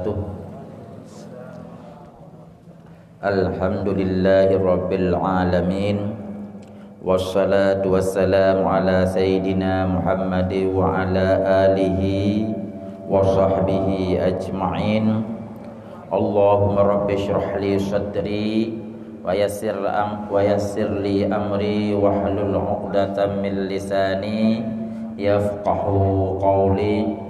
wabarakatuh. Alhamdulillahirabbil alamin. Wassalatu wassalamu ala sayyidina Muhammad wa ala alihi wa sahbihi ajma'in. Allahumma rabbi shrah li sadri wa yassir li amri wahlul 'uqdatam min lisani yafqahu qawli.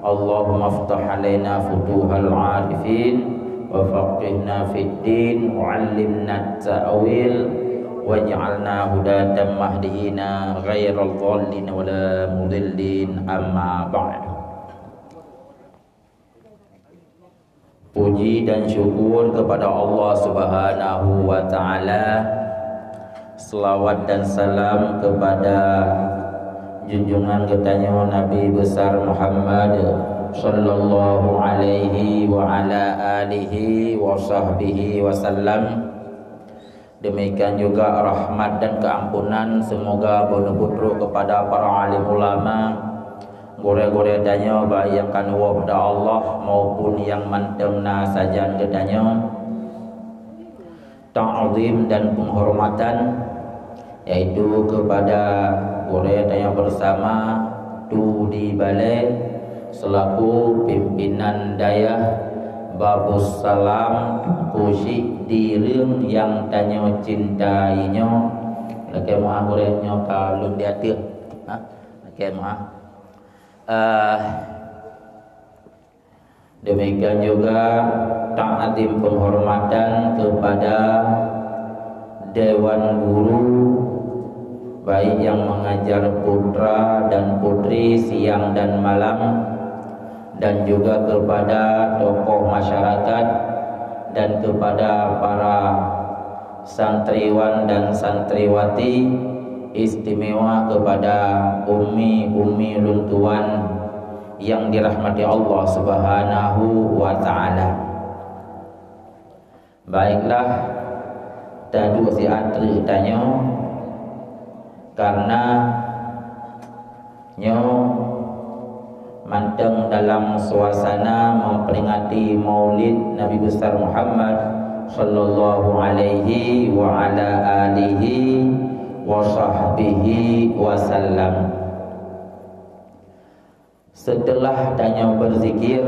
Allahumma aftah alaina futuhal 'arifin wa faqihna fid din wa 'allimna at-ta'wil waj'alna hudatan mahdiyina ghairal dhallin wala mudillin, amma ba'd. Puji dan syukur kepada Allah Subhanahu wa taala. Selawat dan salam kepada junjungan kita Nabi besar Muhammad sallallahu alaihi wa ala alihi wa sahbihi wasallam. Demikian juga rahmat dan keampunan semoga bernubuh kepada para alim ulama, gore-gore danyo baik yang kanwa pada Allah maupun yang mantemna sajan kedanyo. Ta'zim dan penghormatan yaitu kepada gore danyo bersama tu di balai selaku pimpinan dayah Babus Salam Kusyik di Reung yang tanyo cintainya. Lagi maaf gorengnya kalau dia tu. Lagi maaf. Demikian juga ta'zim penghormatan kepada Dewan Guru baik yang mengajar putra dan putri siang dan malam, dan juga kepada tokoh masyarakat dan kepada para santriwan dan santriwati, istimewa kepada umi-umi luntuan yang dirahmati Allah Subhanahu wa taala. Baiklah, tadi si atri tanya karena nyo manteng dalam suasana memperingati Maulid Nabi besar Muhammad sallallahu alaihi wa ala alihi wa sahbihi wasallam. Setelah tanya berzikir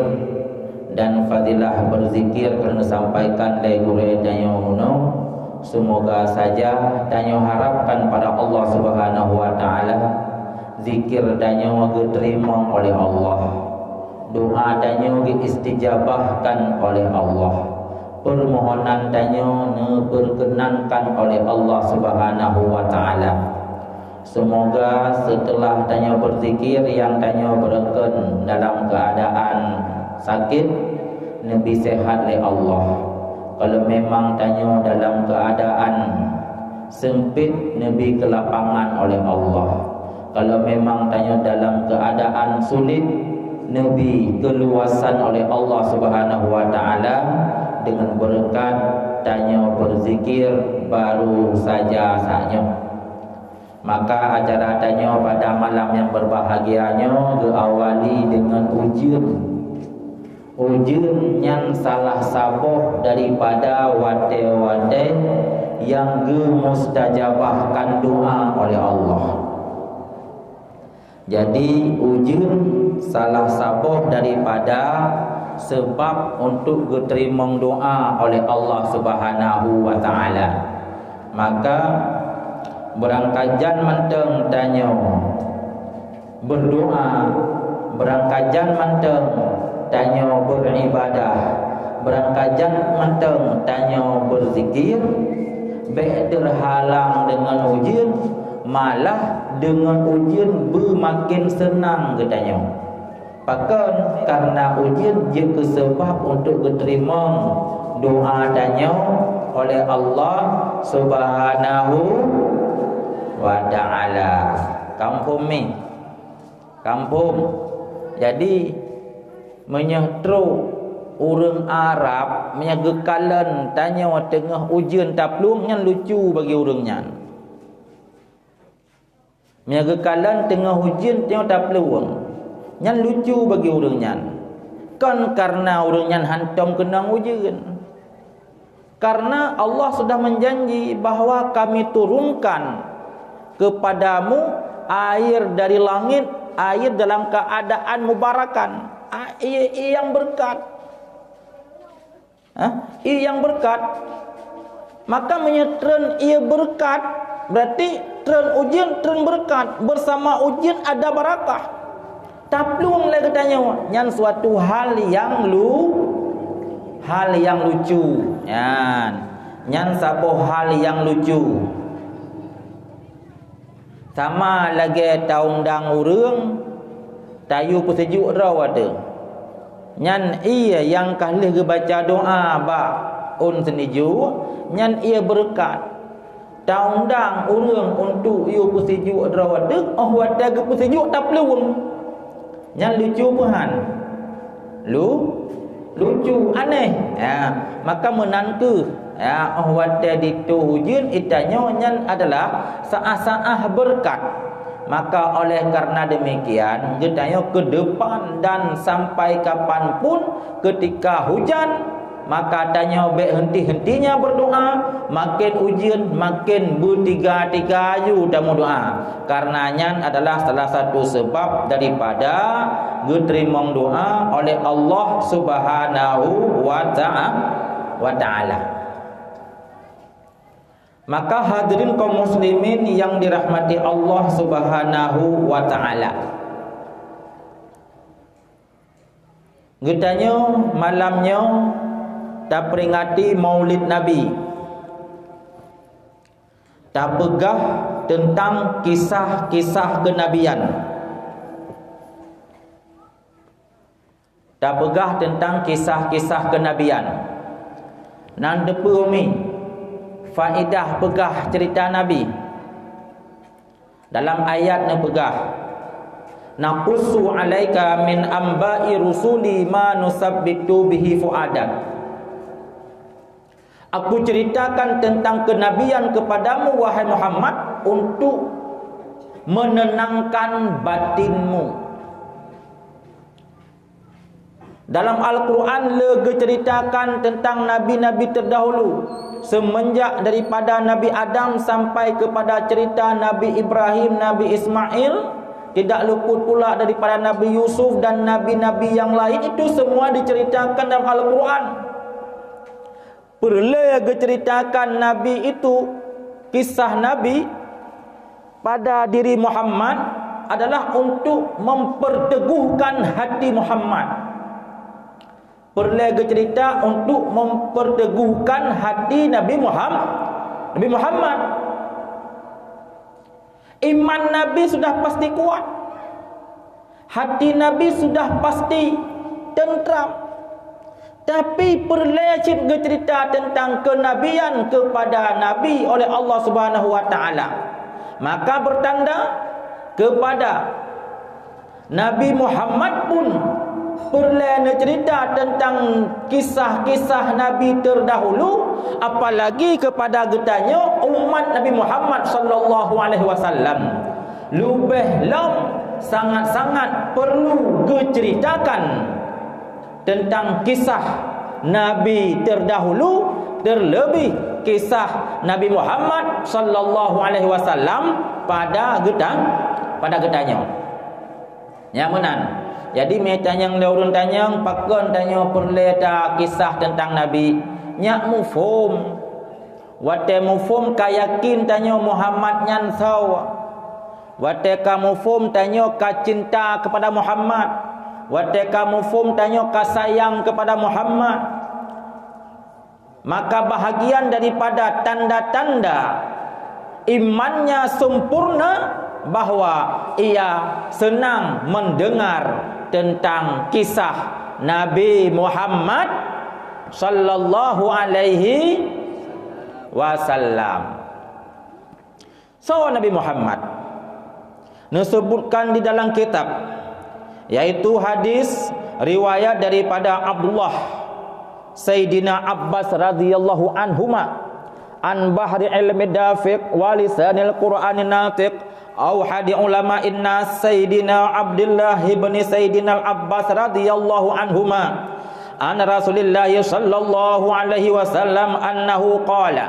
dan fadilah berzikir kerana sampaikan legure tanya uno, semoga saja tanya harapkan pada Allah Subhanahu wa taala zikir danyo diterima oleh Allah, doa danyo diistijabahkan oleh Allah, permohonan danyo diperkenankan oleh Allah Subhanahu wa taala. Semoga setelah danyo berzikir yang danyo bereken dalam keadaan sakit nabi sehat oleh Allah. Kalau memang danyo dalam keadaan sempit nabi kelapangan oleh Allah. Kalau memang tanya dalam keadaan sulit, Nabi keluasan oleh Allah Subhanahu wa taala dengan berkat tanya berzikir baru saja saatnya. Maka acara tanya pada malam yang berbahagianya diawali dengan ujian. Ujian yang salah sabuh daripada wate-wate yang gemustajabahkan doa oleh Allah. Jadi ujian salah sabuh daripada sebab untuk diterima doa oleh Allah Subhanahu wa taala. Maka berangkajan menteng tanya berdoa, berangkajan menteng tanya beribadah, berangkajan menteng tanya berzikir, baik terhalang dengan ujian, malah dengan ujian bermakin senang katanya. Bahkan karena ujian dia sebab untuk diterima doa tanya oleh Allah Subhanahu wa taala. Kampung ni, kampung. Jadi menyetru orang Arab menyagekalan tanya tengah ujian taplung yang lucu bagi orangnya. Menyagekalan tengah ujian tengah taplung yang lucu bagi orangnya. bukan karena urunyan hantam kena ujian. Karena Allah sudah menjanji bahawa kami turunkan kepadamu air dari langit, air dalam keadaan mubarakan, air yang berkat. Air yang berkat. Maka menyetren ia berkat, berarti tren ujian, tren berkat. Bersama ujian ada barakah. Taplung lagi katanya, nyan suatu hal yang lucu. Nyan sabo hal yang lucu. Sama lagi taundang urang tayu pesejuk raw ada. Nyan ia yang kalih ke baca doa ba un seniju, nyan ia berkat. Taundang urang untuk iu pesejuk raw ada, oh ada ke pesejuk taplung. Nyan lucu puhan. Lucu aneh. Maka menantu wada ditu hujun itanyo nyan adalah saah-saah berkat. Maka oleh karena demikian getanyo ke depan dan sampai kapanpun ketika hujan, maka tanyo be henti-hentinya berdoa, makin ujian makin bertiga-tiga yu dalam doa. Karena nyan adalah salah satu sebab daripada diterima doa oleh Allah Subhanahu wa ta'ala. Maka hadirin kaum muslimin yang dirahmati Allah Subhanahu wa ta'ala, getanyo malamnya tak peringati Maulid Nabi, tak pegah tentang kisah-kisah kenabian, tak pegah tentang kisah-kisah kenabian. Nan depu umi faedah pegah cerita Nabi. Dalam ayat ni pegah, naqussu alaika min amba'i rusuli ma nusabbitu bihi fuadak. Aku ceritakan tentang kenabian kepadamu wahai Muhammad untuk menenangkan batinmu. Dalam Al-Quran lega ceritakan tentang nabi-nabi terdahulu, semenjak daripada Nabi Adam sampai kepada cerita Nabi Ibrahim, Nabi Ismail, tidak luput pula daripada Nabi Yusuf dan nabi-nabi yang lain. Itu semua diceritakan dalam Al-Quran. Perlu ceritakan Nabi itu, kisah Nabi pada diri Muhammad adalah untuk memperteguhkan hati Muhammad. Perlu cerita untuk memperteguhkan hati Nabi Muhammad. Iman Nabi sudah pasti kuat, hati Nabi sudah pasti tentram. Tapi perlu cerita tentang kenabian kepada Nabi oleh Allah Subhanahu wa ta'ala, maka bertanda kepada Nabi Muhammad pun perlu cerita tentang kisah-kisah Nabi terdahulu, apalagi kepada getanyo umat Nabi Muhammad sallallahu alaihi wasallam. Lebih sangat-sangat perlu diceritakan tentang kisah Nabi terdahulu, terlebih kisah Nabi Muhammad sallallahu alaihi wasallam pada getanyo. Yang benar. Jadi metanyang leurun tanyang pakon tanyo perleta kisah tentang Nabi nyak mufum wate mufum kayakin tanyo Muhammad nyan saw wate ka mufum tanyo ka cinta kepada Muhammad wate ka mufum tanyo ka sayang kepada Muhammad. Maka bahagian daripada tanda-tanda imannya sempurna bahwa ia senang mendengar tentang kisah Nabi Muhammad sallallahu alaihi wasallam. So Nabi Muhammad disebutkan di dalam kitab, yaitu hadis riwayat daripada Abdullah Sayyidina Abbas radhiyallahu anhuma an bahri ilmi dafiq wa lisanil qur'anin natiq au hadi ulama inna sayyidina Abdullah ibn Sayyidina Al-Abbas radhiyallahu anhuma anna Rasulullah sallallahu alaihi wasallam annahu qala,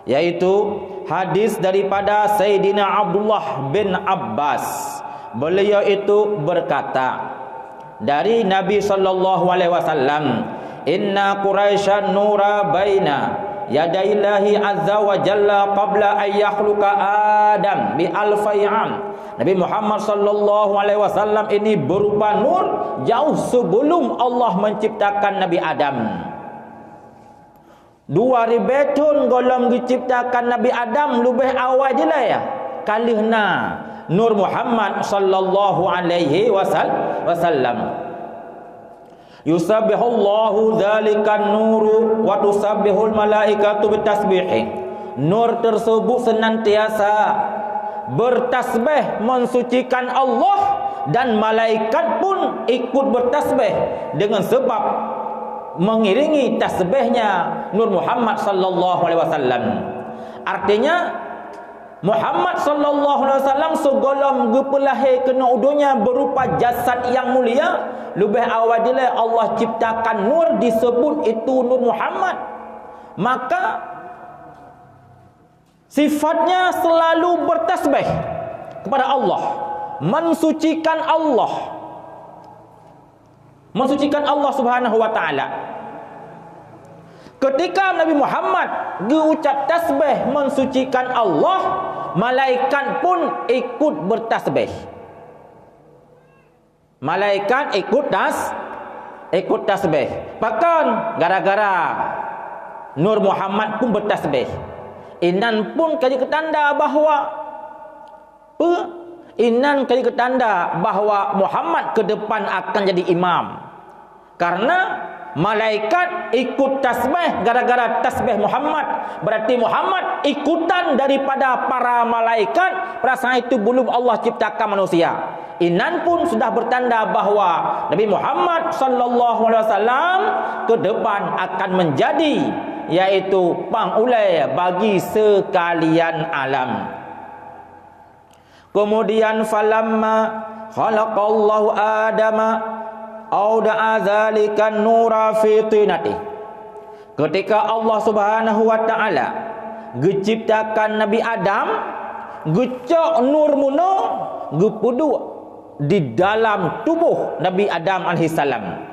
yaitu hadis daripada Sayyidina Abdullah bin Abbas, beliau itu berkata dari Nabi sallallahu alaihi wasallam, inna Quraisyan nura baina yadaillahi azza wa jalla qabla an yakhluqa Adam bi alfai am. Nabi Muhammad sallallahu alaihi wasallam ini berupa nur jauh sebelum Allah menciptakan Nabi Adam. 2000 tahun golong diciptakan Nabi Adam lebih awal je lah ya. Kalihna Nur Muhammad sallallahu alaihi wasallam. Yusabbihullahu dzalikan nuru wa tusabbihul malaikatu bitasbihi. Nur tersebut senantiasa bertasbih mensucikan Allah, dan malaikat pun ikut bertasbih dengan sebab mengiringi tasbihnya Nur Muhammad sallallahu alaihi wasallam. Artinya Muhammad sallallahu alaihi wasallam segala gepelahir kena udunya berupa jasad yang mulia, lebih awal dia Allah ciptakan nur disebut itu Nur Muhammad. Maka sifatnya selalu bertasbih kepada Allah, mensucikan Allah, mensucikan Allah Subhanahu wa taala. Ketika Nabi Muhammad diucap tasbih mensucikan Allah, malaikat pun ikut bertasbih. Malaikat ikut tasbih. Bahkan gara-gara Nur Muhammad pun bertasbih, inan pun jadi ketanda bahawa Muhammad ke depan akan jadi imam. Karena malaikat ikut tasbih gara-gara tasbih Muhammad. Berarti Muhammad ikutan daripada para malaikat. Perasaan itu belum Allah ciptakan manusia. Inan pun sudah bertanda bahawa Nabi Muhammad sallallahu alaihi wasallam ke depan akan menjadi, yaitu pangulai bagi sekalian alam. Kemudian falamma khalaqallahu Adama auda'a dzalikan nura fi tinati. Ketika Allah Subhanahu wa taala geciptakan Nabi Adam, gecok nur muno gepudu di dalam tubuh Nabi Adam alaihi salam.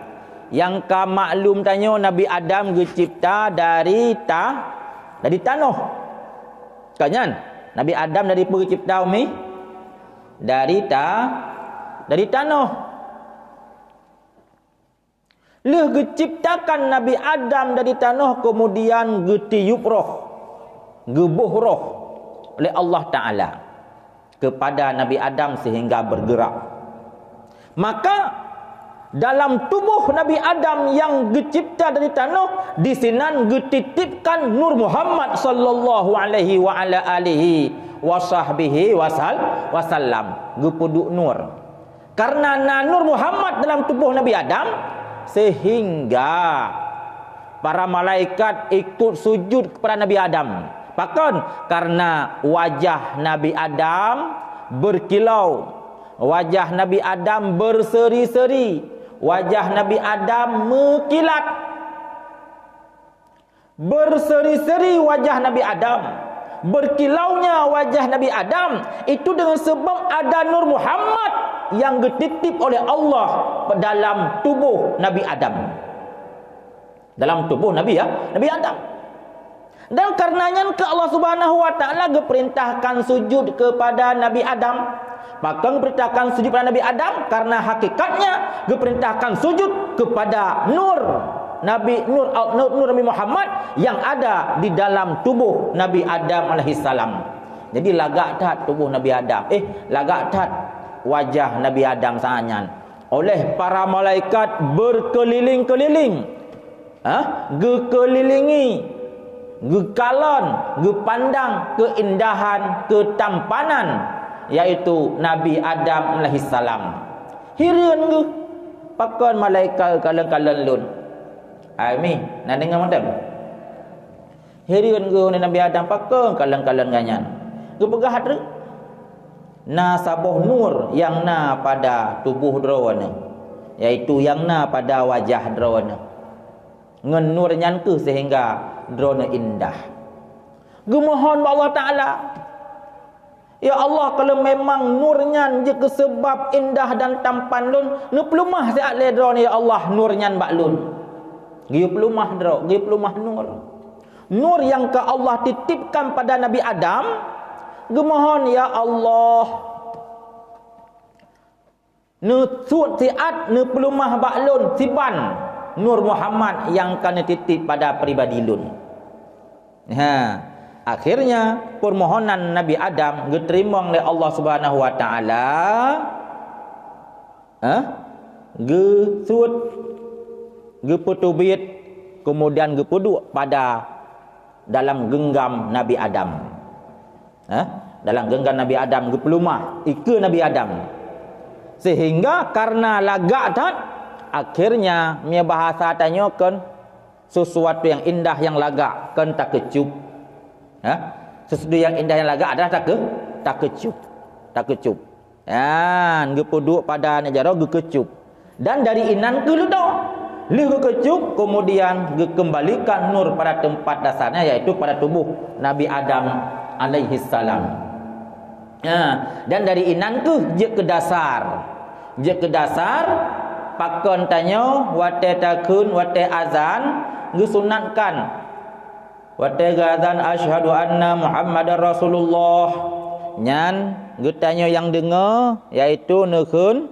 Yang ka maklum tanya Nabi Adam gecipta dari tanah. Kanyan Nabi Adam dari apa gecipta umi? Dari tanah. Leh geciptakan Nabi Adam dari tanah, kemudian getiup roh, gebuh roh oleh Allah Ta'ala kepada Nabi Adam sehingga bergerak. Maka dalam tubuh Nabi Adam yang gecipta dari tanah, di sinan getitipkan Nur Muhammad sallallahu alaihi wa ala alihi wa sahbihi wasallam, gepuduk nur. Karena Nur Muhammad dalam tubuh Nabi Adam, sehingga para malaikat ikut sujud kepada Nabi Adam. Bahkan karena wajah Nabi Adam berkilau, wajah Nabi Adam berseri-seri, wajah Nabi Adam mekilat, berseri-seri wajah Nabi Adam, berkilaunya wajah Nabi Adam itu dengan sebab ada Nur Muhammad yang dititip oleh Allah dalam tubuh Nabi Adam, dalam tubuh Nabi Adam. Dan karenanya ke Allah Subhanahu wa taala diperintahkan sujud kepada Nabi Adam. Maka diperintahkan sujud kepada Nabi Adam karena hakikatnya diperintahkan sujud kepada nur Nabi Muhammad yang ada di dalam tubuh Nabi Adam alaihi salam. Jadi lagak tat tubuh Nabi Adam, lagak tat wajah Nabi Adam sangan oleh para malaikat berkeliling-keliling, gekelilingi, gekalon, gepandang keindahan, ketampanan, yaitu Nabi Adam alaihi salam. Hireun ge pakon malaikat kalan-kalan lun. Ami nak dengar macam hireun ge Nabi Adam pakon kalan-kalan ganyan. Ge pegah hatre na sabuh nur yang na pada tubuh drona, iaitu yang na pada wajah drona. Ngen nur nyan ke sehingga drona indah. Gemohon Allah Taala, ya Allah, kalau memang nurnya je ke sebab indah dan tampan lun, nu pelumah siat le drone ya Allah nurnya bak lun. Giu pelumah dro, giu pelumah nur. Nur yang ke Allah titipkan pada Nabi Adam, gemohon ya Allah, nu sut siat nu pelumah bak lun siban nur Muhammad yang kena titip pada pribadi lun. Akhirnya permohonan Nabi Adam diterima oleh Allah Subhanahu wa taala. Gesut geputubit kemudian gepuduk pada dalam genggam Nabi Adam. Dalam genggam Nabi Adam gepelumah ika Nabi Adam. Sehingga karena lagak tak, akhirnya mia bahasa tanyakan sesuatu yang indah yang lagak kan tak kecup. Sesuatu yang indah yang lagak adalah tak kecup. Gepuduk pada negara gekecup. Dan dari inan ke ludo kecup, kemudian kembalikan nur pada tempat dasarnya, yaitu pada tubuh Nabi Adam alaihi salam. Dan dari inan je ke dasar. Pakon tanya wate takun wate azan gesunatkan. Wate azan asyhadu anna Muhammadar Rasulullah. Nyan getanya yang dengar yaitu nekun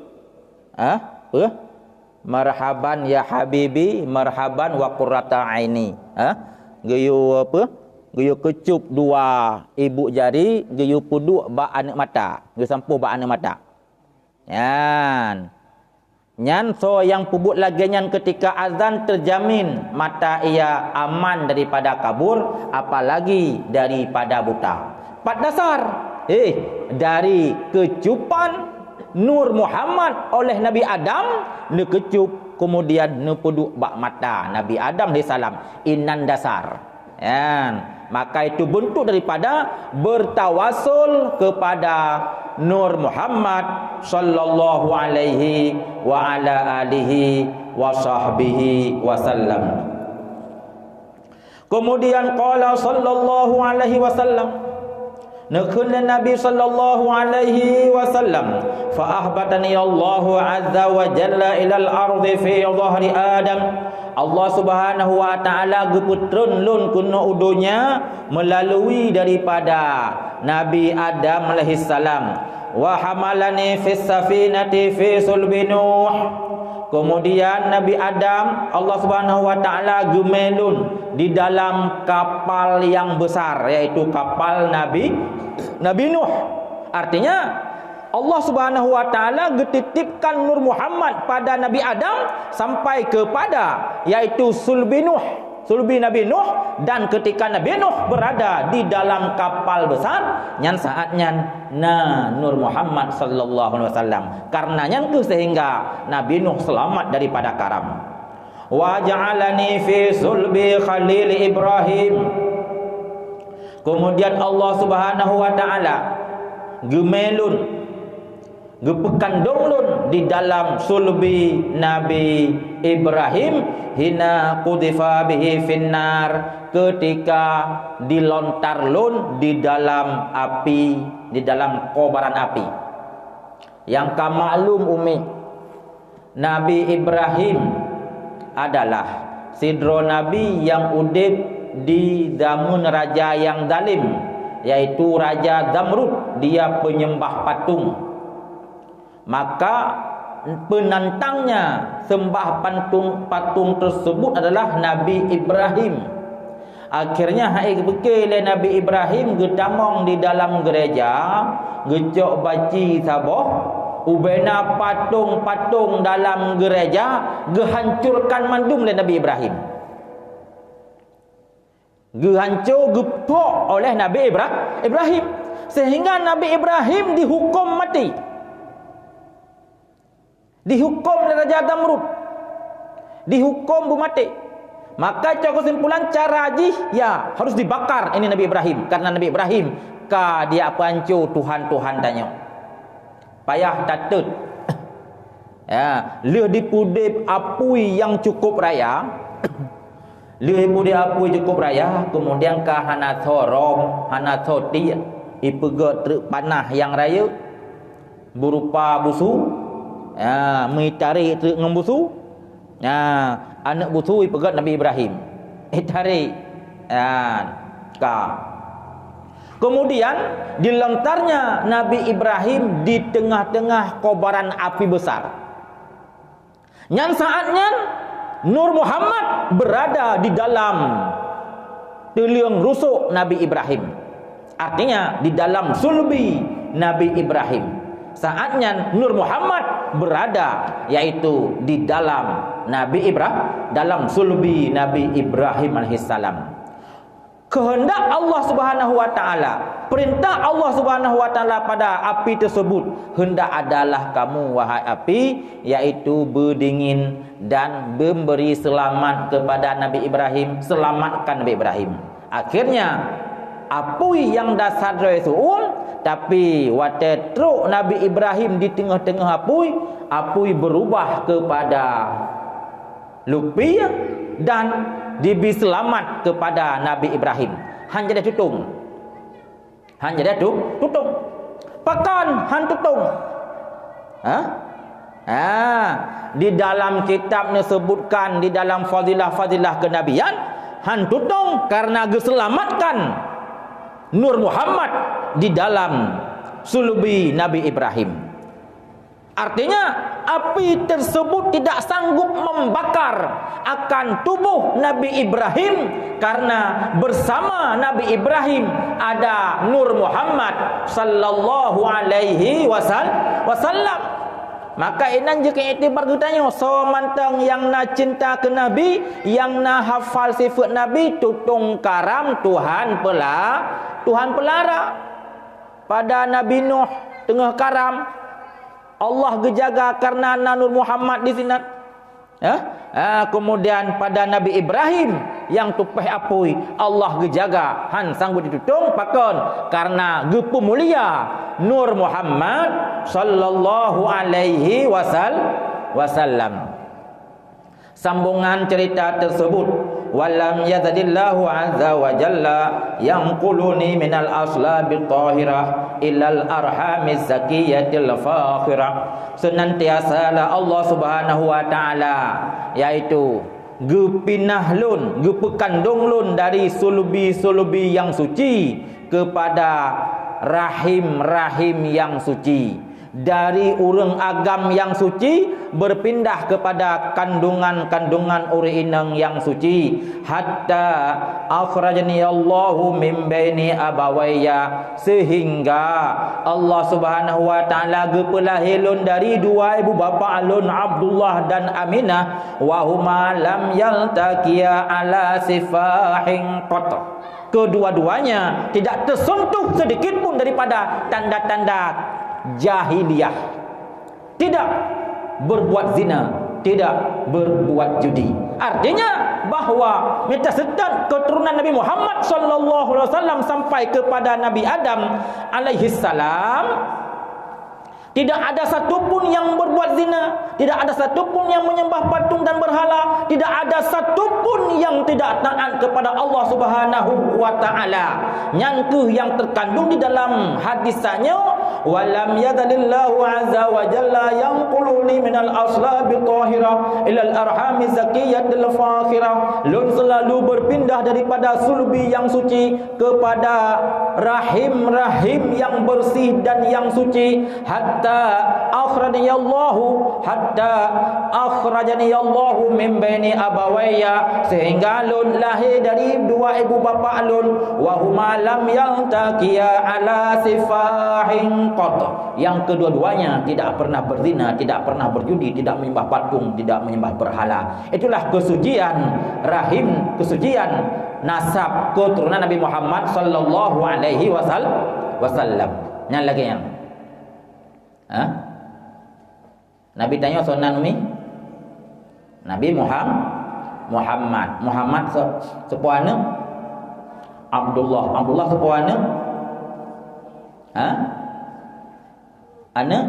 marhaban ya habibi, marhaban wa qurrata aini. Geyu apa? Geyu kecup dua ibu jari, geyu puduk ba anak mata. Geyu sampuh ba anak mata. Nyan so yang pubut lagi nyan ketika azan terjamin mata ia aman daripada kabur, apalagi daripada buta. Empat dasar. Dari kecupan nur Muhammad oleh Nabi Adam, ne kecup kemudian ne puduk bak mata Nabi Adam alaihi salam. Inan dasar. Maka itu bentuk daripada bertawasul kepada nur Muhammad sallallahu alaihi wa ala alihi wa sahbihi wasallam. Kemudian qala sallallahu alaihi wasallam, nakun Nabi sallallahu alaihi wasallam, fa ahbatani Allahu azza wa jalla ilal ardi fi dhahri Adam. Allah Subhanahu wa taala geputrun lun kuno udunya melalui daripada Nabi Adam alaihi salam. Wa hamalani fis safinati fi sulbi Nuh. Kemudian Nabi Adam Allah Subhanahu wa taala gemelun di dalam kapal yang besar, yaitu kapal Nabi Nuh. Artinya Allah Subhanahu wa taala getitipkan nur Muhammad pada Nabi Adam sampai kepada yaitu sulbi Nabi Nuh, dan ketika Nabi Nuh berada di dalam kapal besar nyan saatnya nur Muhammad sallallahu alaihi wasallam, karenanya sehingga Nabi Nuh selamat daripada karam. Wa ja'alani fi sulbi Khalil Ibrahim. Kemudian Allah Subhanahu wa taala gemelun gepekandunglun di dalam sulbi Nabi Ibrahim hina qudifa bihi finnar, ketika dilontarlun di dalam api, di dalam kobaran api. Yang kamaklum umi, Nabi Ibrahim adalah sidro Nabi yang udip di zaman raja yang zalim, yaitu Raja Zamrud. Dia penyembah patung. Maka penantangnya sembah patung tersebut adalah Nabi Ibrahim. Akhirnya bekele Nabi Ibrahim getamong di dalam gereja, gecok baci saboh, ubena patung-patung dalam gereja gehancurkan mandum oleh Nabi Ibrahim. Gehancur gepok oleh Nabi Ibrahim, sehingga Nabi Ibrahim dihukum mati. Dihukum oleh Raja Zamrud, dihukum mati. Maka cara kesimpulan cara haji ya harus dibakar ini Nabi Ibrahim, karena Nabi Ibrahim dia pancur Tuhan tanya. payah tatut. Ya, leh dipudip apui yang cukup raya. Leh dipudip apui cukup raya, kemudian ka hana thorom, hana thoti, ipegot truk panah yang raya berupa busu. Ya, mencari truk ngembusu. Ya, anak busu ipegot Nabi Ibrahim. Tarik. Ya, ka. Kemudian dilontarnya Nabi Ibrahim di tengah-tengah kobaran api besar. Nyan saatnya Nur Muhammad berada di dalam teliang rusuk Nabi Ibrahim. Artinya di dalam sulbi Nabi Ibrahim. Saatnya Nur Muhammad berada yaitu di dalam Nabi Ibrahim, dalam sulbi Nabi Ibrahim alaihissalam. Kehendak Allah Subhanahu wa taala, perintah Allah Subhanahu wa taala pada api tersebut, hendak adalah kamu wahai api, yaitu berdingin dan memberi selamat kepada Nabi Ibrahim, selamatkan Nabi Ibrahim. Akhirnya api yang dasar suun, tapi waktu truk Nabi Ibrahim di tengah-tengah api berubah kepada lupi dan diberi selamat kepada Nabi Ibrahim. Hanya dia tutung. Hanya dia tutung. Pakan han tutung. Di dalam kitab disebutkan di dalam fadilah-fadilah kenabian, han tutung karena diselamatkan Nur Muhammad di dalam sulubi Nabi Ibrahim. Artinya api tersebut tidak sanggup membakar akan tubuh Nabi Ibrahim, karena bersama Nabi Ibrahim ada Nur Muhammad sallallahu alaihi wasallam. Maka inan jika itibar ditanya, so mantang yang na cinta ke Nabi, yang na hafal sifat Nabi, tutung karam Tuhan pelara. Pada Nabi Nuh tengah karam, Allah gejaga karena Nur Muhammad di sini. Kemudian pada Nabi Ibrahim yang tupeh apui, Allah gejaga han sanggup ditutung pakon karena gepu mulia Nur Muhammad sallallahu alaihi wasallam. Sambungan cerita tersebut, walam yazadillahu azza wa jalla yanquluni minal aslabil tahirah ilal arhamiz zakiyatil fakhirah. Senantiasalah Allah Subhanahu wa taala yaitu gepinah lun, gepekandung lun dari sulubi-sulubi yang suci kepada rahim-rahim yang suci. Dari urang agam yang suci berpindah kepada kandungan-kandungan uri inang yang suci, hatta akhrajani Allahu min baini abawayya, sehingga Allah Subhanahu wa taala gepelahilun dari dua ibu bapa alun, Abdullah dan Aminah, wa huma lam yaltaqiya ala sifahin qat. Kedua-duanya tidak tersentuh sedikit pun daripada tanda-tanda jahiliyah. Tidak berbuat zina, tidak berbuat judi. Artinya bahawa minta sedan keturunan Nabi Muhammad sallallahu alaihi wasallam sampai kepada Nabi Adam alaihi salam, tidak ada satupun yang berbuat zina, tidak ada satupun yang menyembah patung dan berhala, tidak ada satupun yang tidak taat kepada Allah Subhanahu wa taala. Nyangkuh yang terkandung di dalam hadisnya, walam yadalillahu azza wa jalla yanquluni minal aslabi tahirah ilal arhami zakiyatil fakhirah. Lun selalu berpindah daripada sulbi yang suci kepada rahim-rahim yang bersih dan yang suci, hatta akhrajani Allahu min baini abawayya, sehingga lun lahir dari dua ibu bapa lun, wa huma lam yaltaqiya ala sifahin qat, yang kedua-duanya tidak pernah berzina, tidak pernah berjudi, tidak menyembah patung, tidak menyembah berhala. Itulah kesucian rahim, kesucian nasab keturunan Nabi Muhammad sallallahu alaihi wasallam. Yang lagi yang Nabi tanya sonan umi Nabi Muhammad sepuana Abdullah sepuana anak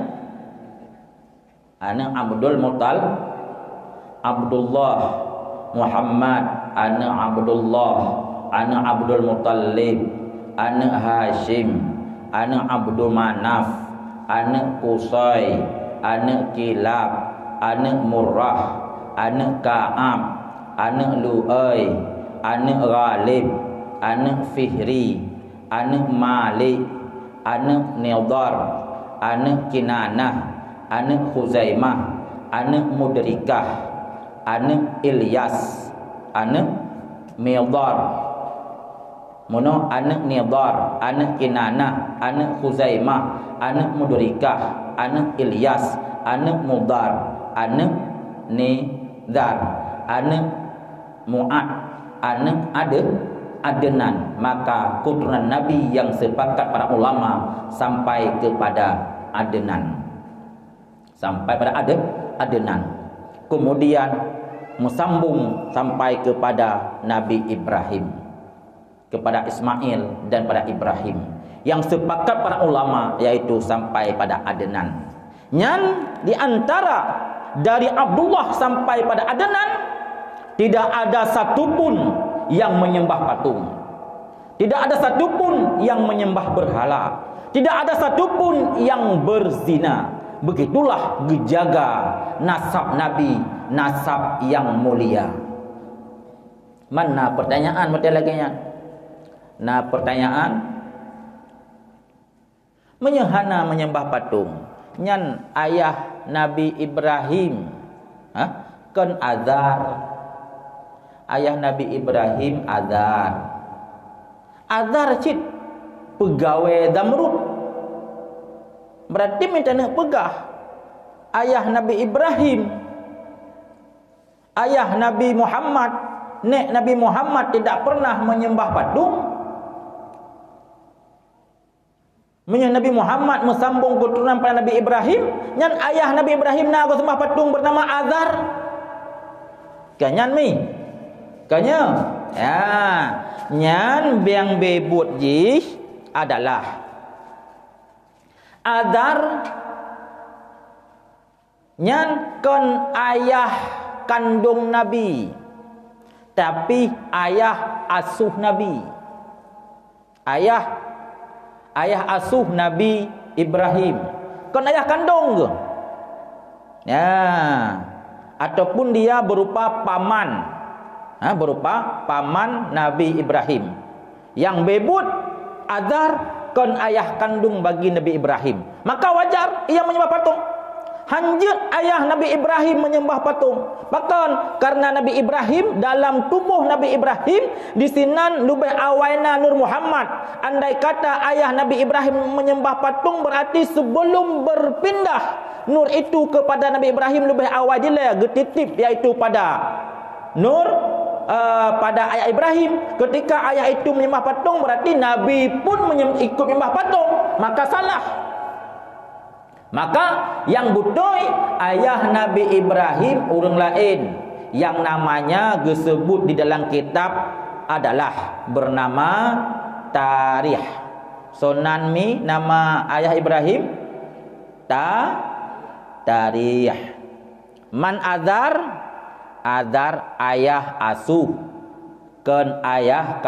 Ana Abdullah. Muhammad ana Abdullah. Ana Abdul Muttalib. Ana Hashim. Ana Abdul Manaf. Ana Qusay. Ana Kilab. Ana Murrah. Ana Ka'ab. Ana Lu'ay. Ana Ghalib. Ana Fihri. Ana Malik. Ana Nidar. Ana Kinanah. Ana Khuzaimah. Ana Mudrikah. Ana Ilyas. Ana Midar. Mono ana Nidar. Ana Kinanah. Ana Khuzaimah. Ana Mudrikah. Ana Ilyas. Ana Mudar. Ana Nidar. Ana Mu'ad. Ana Adnan. Maka keturunan Nabi yang sepakat para ulama sampai kepada Adnan. Sampai pada Adnan. Kemudian mesambung sampai kepada Nabi Ibrahim, kepada Ismail dan pada Ibrahim. Yang sepakat para ulama yaitu sampai pada Adnan. Yang di antara dari Abdullah sampai pada Adnan tidak ada satupun yang menyembah patung. Tidak ada satupun yang menyembah berhala. Tidak ada satupun yang berzina. Begitulah gejaga nasab Nabi, nasab yang mulia. Mana pertanyaan betul lagi nya? Nah pertanyaan menyehana menyembah patung. Nyan ayah Nabi Ibrahim, kan azar. Ayah Nabi Ibrahim azar. Azar cit pegawai Zamrud. Berarti minta nak pegah ayah Nabi Ibrahim, ayah Nabi Muhammad, nek Nabi Muhammad tidak pernah menyembah patung. Menyang Nabi Muhammad mesambung keturunan pada Nabi Ibrahim, nyan ayah Nabi Ibrahim na aku sembah patung bernama Azar. Kanyan mi. Kanya. Ya, nyan biang bebut ji adalah Azar nyan kon ayah kandung Nabi, tapi ayah asuh Nabi. Ayah asuh Nabi Ibrahim. Kon ayah kandung ke? Ya. Ataupun dia berupa paman. Berupa paman Nabi Ibrahim. Yang bebut Azar kon ayah kandung bagi Nabi Ibrahim. Maka wajar ia menyembah patung. Hanjut ayah Nabi Ibrahim menyembah patung. Bahkan karena Nabi Ibrahim dalam tubuh Nabi Ibrahim disinan lubeh awaina Nur Muhammad. Andai kata ayah Nabi Ibrahim menyembah patung berarti sebelum berpindah nur itu kepada Nabi Ibrahim lubeh awal dia getitip iaitu pada nur pada ayah Ibrahim. Ketika ayah itu menyembah patung berarti Nabi pun ikut menyembah patung. Maka salah. Maka yang betul ayah Nabi Ibrahim orang lain yang namanya disebut di dalam kitab adalah bernama Tarikh. Sonan mi nama ayah Ibrahim Tarikh. Man Azar ayah asuh, ken ayah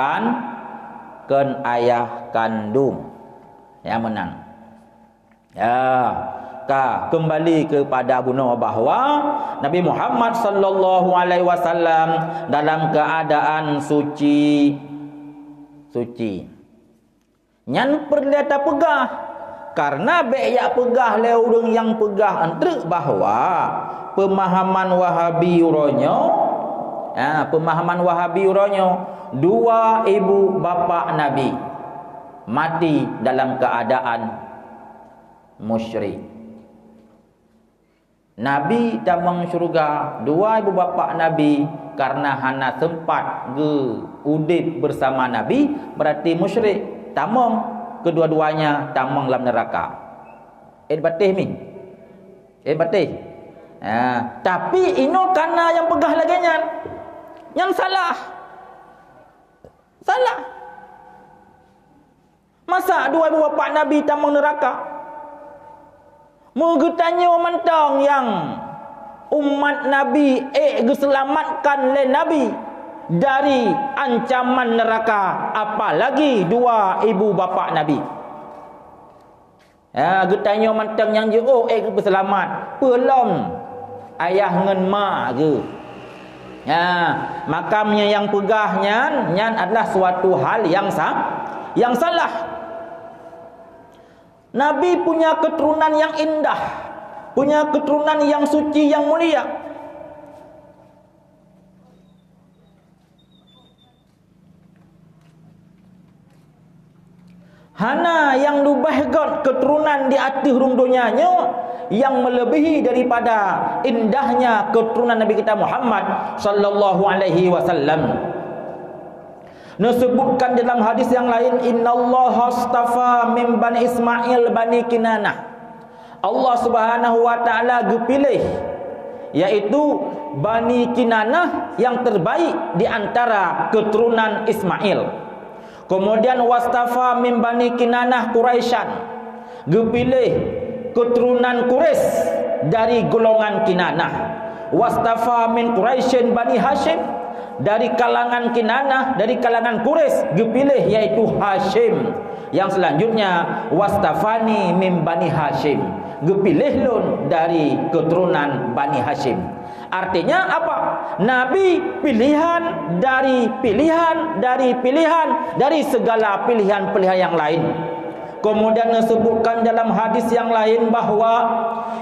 kandung. Yang menang. Ya, kembali kepada guna bahawa Nabi Muhammad sallallahu alaihi wasallam dalam keadaan suci. Nyan perliata pegah. Karena beyak pegah le urang yang pegah entre bahawa pemahaman Wahabi uronyo, dua ibu bapa Nabi mati dalam keadaan musyrik. Nabi tamang syurga, dua ibu bapa Nabi karena hana sempat udip bersama Nabi berarti musyrik. Tamang kedua-duanya tamang dalam neraka. Batih mi. Batih. Tapi ino karena yang pegah lagi yang salah. Masa dua ibu bapa Nabi tamang neraka? Mengetanya mentang yang umat Nabi diselamatkan oleh Nabi dari ancaman neraka, apalagi dua ibu bapa Nabi. Getanya mentang yang je berselamat, belum ayah ngan mak ke. Makamnya yang pegahnya nyan adalah suatu hal yang salah. Nabi punya keturunan yang indah, punya keturunan yang suci, yang mulia. Hana yang lubahkan keturunan di atas hurung dunianya yang melebihi daripada indahnya keturunan Nabi kita Muhammad sallallahu alaihi wasallam. Disebutkan dalam hadis yang lain, innallaha astafa min bani Ismail bani Kinanah. Allah Subhanahu wa taala gepilih yaitu Bani Kinanah yang terbaik di antara keturunan Ismail. Kemudian wastafa min bani Kinanah Quraisyan, gepilih keturunan Quraisy dari golongan Kinanah. Wastafa min Quraisyin bani Hashim, dari kalangan Kinanah, dari kalangan Quraisy dipilih yaitu Hashim. Yang selanjutnya wastafani min bani Hashim, dipilih lun dari keturunan Bani Hashim. Artinya apa? Nabi pilihan dari pilihan dari pilihan dari segala pilihan-pilihan yang lain. Kemudian disebutkan dalam hadis yang lain bahawa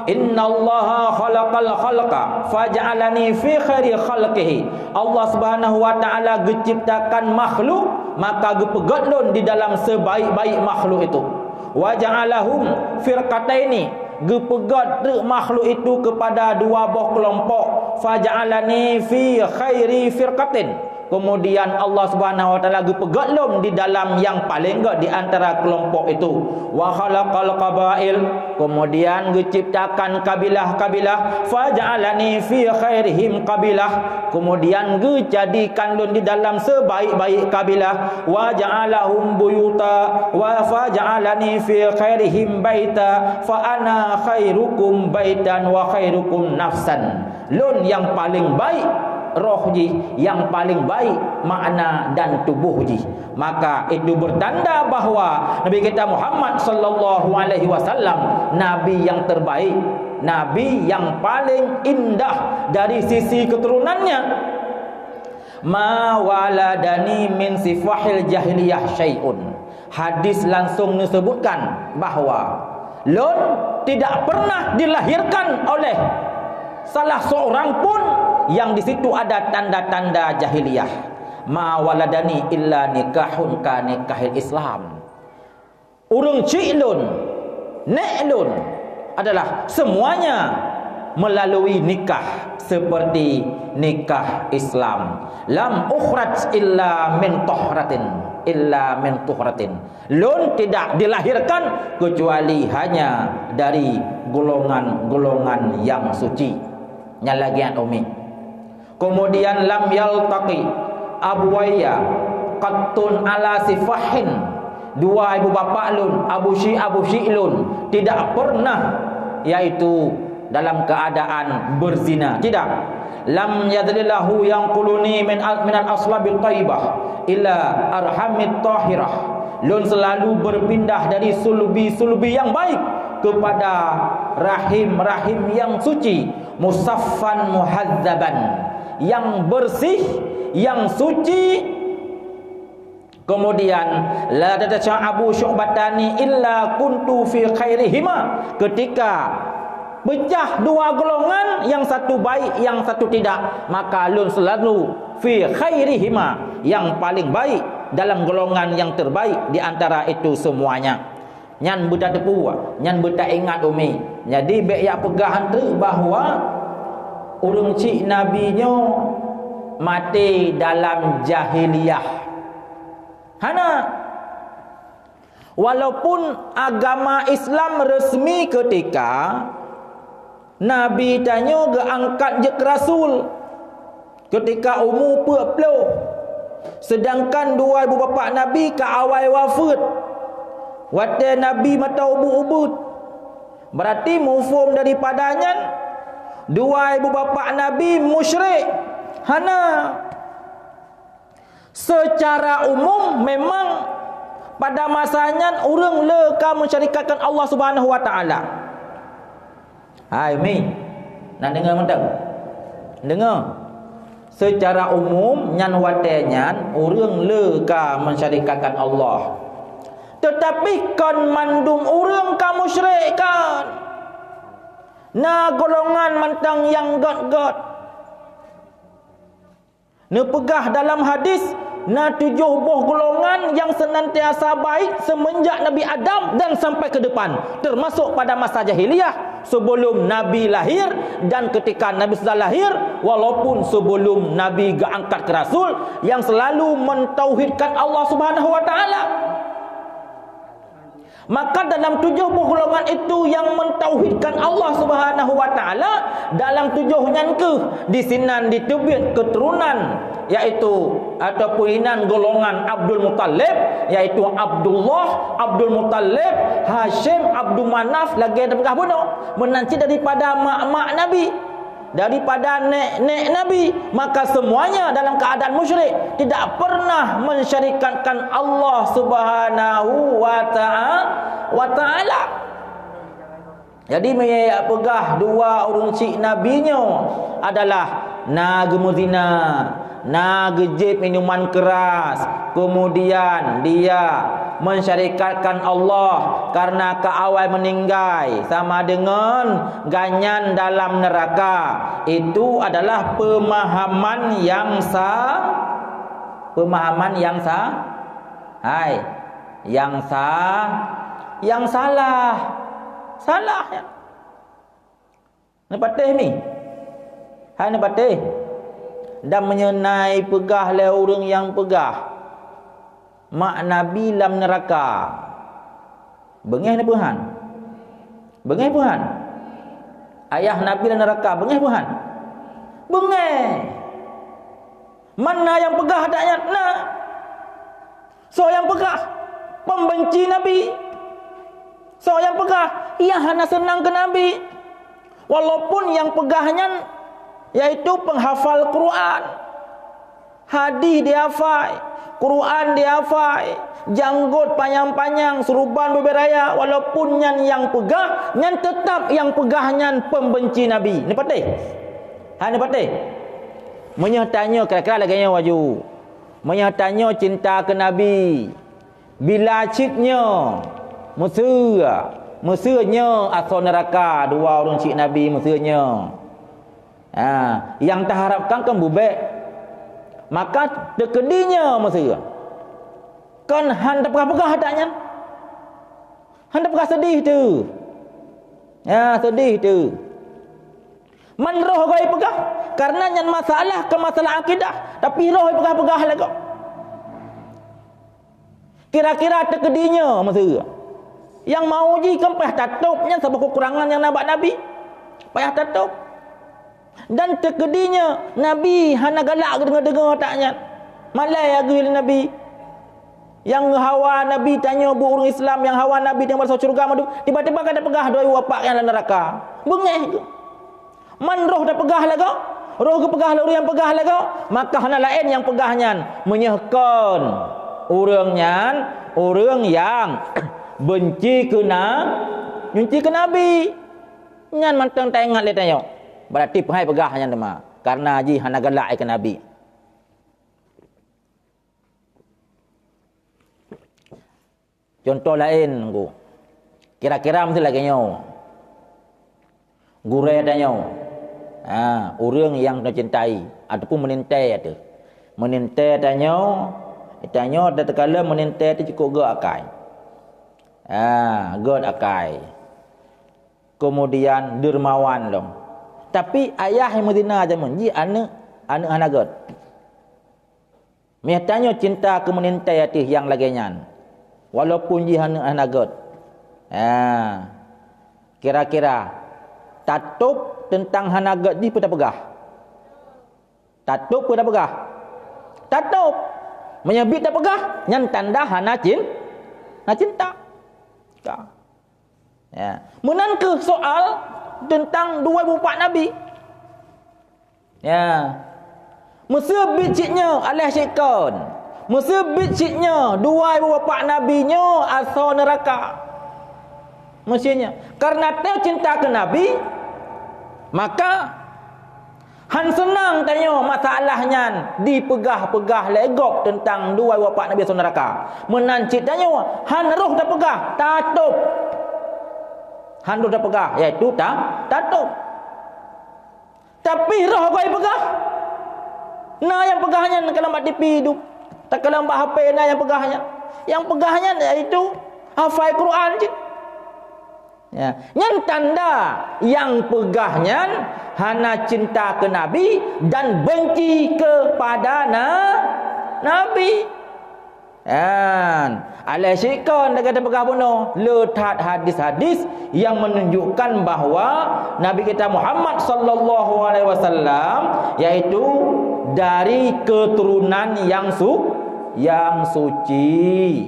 innallaha khalaqal khalqa faj'alani fi khairi khalqihi. Allah Subhanahu wa taala menciptakan makhluk, maka gepegatlun di dalam sebaik-baik makhluk itu. Wa ja'alahum firqataini, gepegat makhluk itu kepada dua buah kelompok. Faj'alani fi khairi firqatin. Kemudian Allah Subhanahu wa taala gepegatlum di dalam yang paling enggak di antara kelompok itu. Wa khalaqal qabail, kemudian diciptakan kabilah-kabilah. Faj'alani fi khairihim qabilah, kemudian dijadikan lun di dalam sebaik-baik kabilah. Wa ja'alahum buyuta wa faj'alani fi khairihim baita fa ana khairukum baitan wa khairukum nafsan. Lun yang paling baik roh ji, yang paling baik makna dan tubuh ji. Maka itu bertanda bahawa Nabi kita Muhammad sallallahu alaihi wasallam nabi yang terbaik, nabi yang paling indah dari sisi keturunannya. Ma waladani min sifahil jahiliyah syai'un. Hadis langsung disebutkan bahawa lun tidak pernah dilahirkan oleh salah seorang pun yang di situ ada tanda-tanda jahiliyah. Ma waladani illa nikahun ka nikahil Islam. Urung ci'lun, ne'lun adalah semuanya melalui nikah seperti nikah Islam. Lam ukhraj illa min tuhratin. Lun tidak dilahirkan kecuali hanya dari golongan-golongan yang suci. Nyalagian umi. Kemudian lam yaltaqi abwaya qattun ala sifahin. Dua ibu bapa lun, Abu Syi'lun tidak pernah yaitu dalam keadaan berzina. Tidak. Lam yadlillahu yanquluni min al-aslabil thayyibah ila arhamit tahirah. Lun selalu berpindah dari sulubi-sulubi yang baik kepada rahim-rahim yang suci, musaffan muhadzaban, yang bersih, yang suci. Kemudian la tata'abu syu'batani illa kuntu fi khairihima. Ketika pecah dua golongan, yang satu baik, yang satu tidak, maka lun selalu fi khairihima, yang paling baik dalam golongan yang terbaik di antara itu semuanya. Nyan budak tepu, nyan budak ingat umi. Jadi bek ya pegahan tu bahawa urung cik nabinya mati dalam jahiliyah. Hana walaupun agama Islam resmi ketika Nabi tanya geangkat je ke Rasul ketika umur 40. Sedangkan dua ibu bapa Nabi ke awal wafat. Waktu Nabi mata ubud-ubud. Berarti mufhum daripadanya dua ibu bapa Nabi musyrik. Hana. Secara umum memang pada masanya orang leka mensyarikatkan Allah Subhanahu wa taala. Hai mi. Nak dengar mentak? Dengar. Secara umum nyan watenyan orang leka mensyarikatkan Allah. Tetapi kan mandum orang ka musyrikkan. Na golongan mantang yang god-god. Ne pegah dalam hadis na 7 buah golongan yang senantiasa baik semenjak Nabi Adam dan sampai ke depan, termasuk pada masa jahiliyah sebelum Nabi lahir dan ketika Nabi sudah lahir, walaupun sebelum Nabi diangkat ke Rasul, yang selalu mentauhidkan Allah Subhanahu wa taala. Maka dalam 7 buah golongan itu yang mentauhidkan Allah Subhanahu wa taala, dalam 7 ke disinan ditebit keturunan, yaitu ataupun inan golongan Abdul Muttalib, yaitu Abdullah, Abdul Muttalib, Hashim, Abdul Manaf, lagi ada pegah bunuh menanci daripada mak-mak Nabi, daripada nek Nabi. Maka semuanya dalam keadaan musyrik, tidak pernah mensyarikatkan Allah Subhanahu wa taala. Jadi meyak pegah dua urung cik nabinya adalah na gemuzina, na gejib minuman keras, kemudian dia mensyarikatkan Allah karena ke awal meninggal sama dengan ganyan dalam neraka. Itu adalah pemahaman yang yang salah ya. Ni patih ni. Hai ni patih. Dan menyenai pegah le orang yang pegah mak Nabi dalam neraka. Bengih ni Tuhan. Bengih Tuhan. Ayah Nabi dalam neraka, bengih Tuhan. Bengih. Mana yang pegah adanya? Nah. So yang pegah pembenci Nabi. So yang pegah ia hanya senang ke Nabi. Walaupun yang pegahnya yaitu penghafal Quran, hadis dia hafal, Quran dia hafal, janggut panjang-panjang, suruban berberaya, walaupun yang pegah, yang tetap yang pegahnya pembenci Nabi. Ni patih. Ni patih. Menyertanya kira-kira laganya waju. Menyertanya cinta ke Nabi. Bila ciknya Mesirnya asal neraka, dua orang cik Nabi Mesirnya. Yang terharapkan kan bubek. Maka terkedinya Mesir. Kan hendak pegah-pegah hadanya. Hendak pegah sedih tu. Sedih tu. Man roh goi pegah karena yang masalah ke masalah akidah, tapi roh pegah-pegah lagi. Kira-kira terkedinya Mesir. Yang mau ji kan payah tatupnya sebab kekurangan yang nampak Nabi. Payah tatup. Dan terkedinya Nabi hana galak dengar-dengar taknya. Malai agil Nabi. Yang hawa Nabi tanya bu orang Islam yang hawa Nabi yang masuk syurga madu, tiba-tiba kada pegah doi wapak yang dalam neraka. Bengih tu. Man roh dah pegah lagu. Roh ke pegah orang yang pegah lagu, maka hana lain yang pegahnya menyehkan orang yang benci ke Nabi. Nyan mantang tengok le tengok. Berarti penghai pegahnya tema. Karena haji hana galak ke Nabi. Contoh lain ku. Kira-kira mesti lagi nyo. Gure tanya. Orang yang mencintai ataupun menintai ada. Menintai tanya ada terkala menintai tu cukup gak akai. God akai. Kemudian dermawan dong. Tapi ayah yang Medina aja menji anak God. Miatanya cinta ke menintai hati yang laginya. Walaupun ji anak God. Kira-kira tatup tentang hana God di pada pegah. Tatup pada pegah. Tatup menyebut dah pegah yang tanda hana cinta. Ya. Menangkah soal tentang dua bapa Nabi. Ya. Masa biciknya alih syaitan. Masa biciknya dua bapa Nabinya asal neraka. Mestinya karena dia cinta ke Nabi, maka han senang tanya masalahnya dipegah-pegah legok tentang dua bapa Nabi asal neraka. Menancit tanya han roh dah pegah, tatup. Han roh dah pegah, iaitu tatup. Tapi roh kau pegah. Nah yang pegahnya kalau mak TV hidup, tak kalau mak HP nah yang pegahnya. Yang pegahnya iaitu hafal Quran je. Ya, yang tanda yang pegahnya hana cinta ke Nabi dan benci kepada Nabi. Dan alai syaitan dia kata pegah bunuh letak hadis-hadis yang menunjukkan bahawa Nabi kita Muhammad sallallahu alaihi wasallam iaitu dari keturunan yang suci.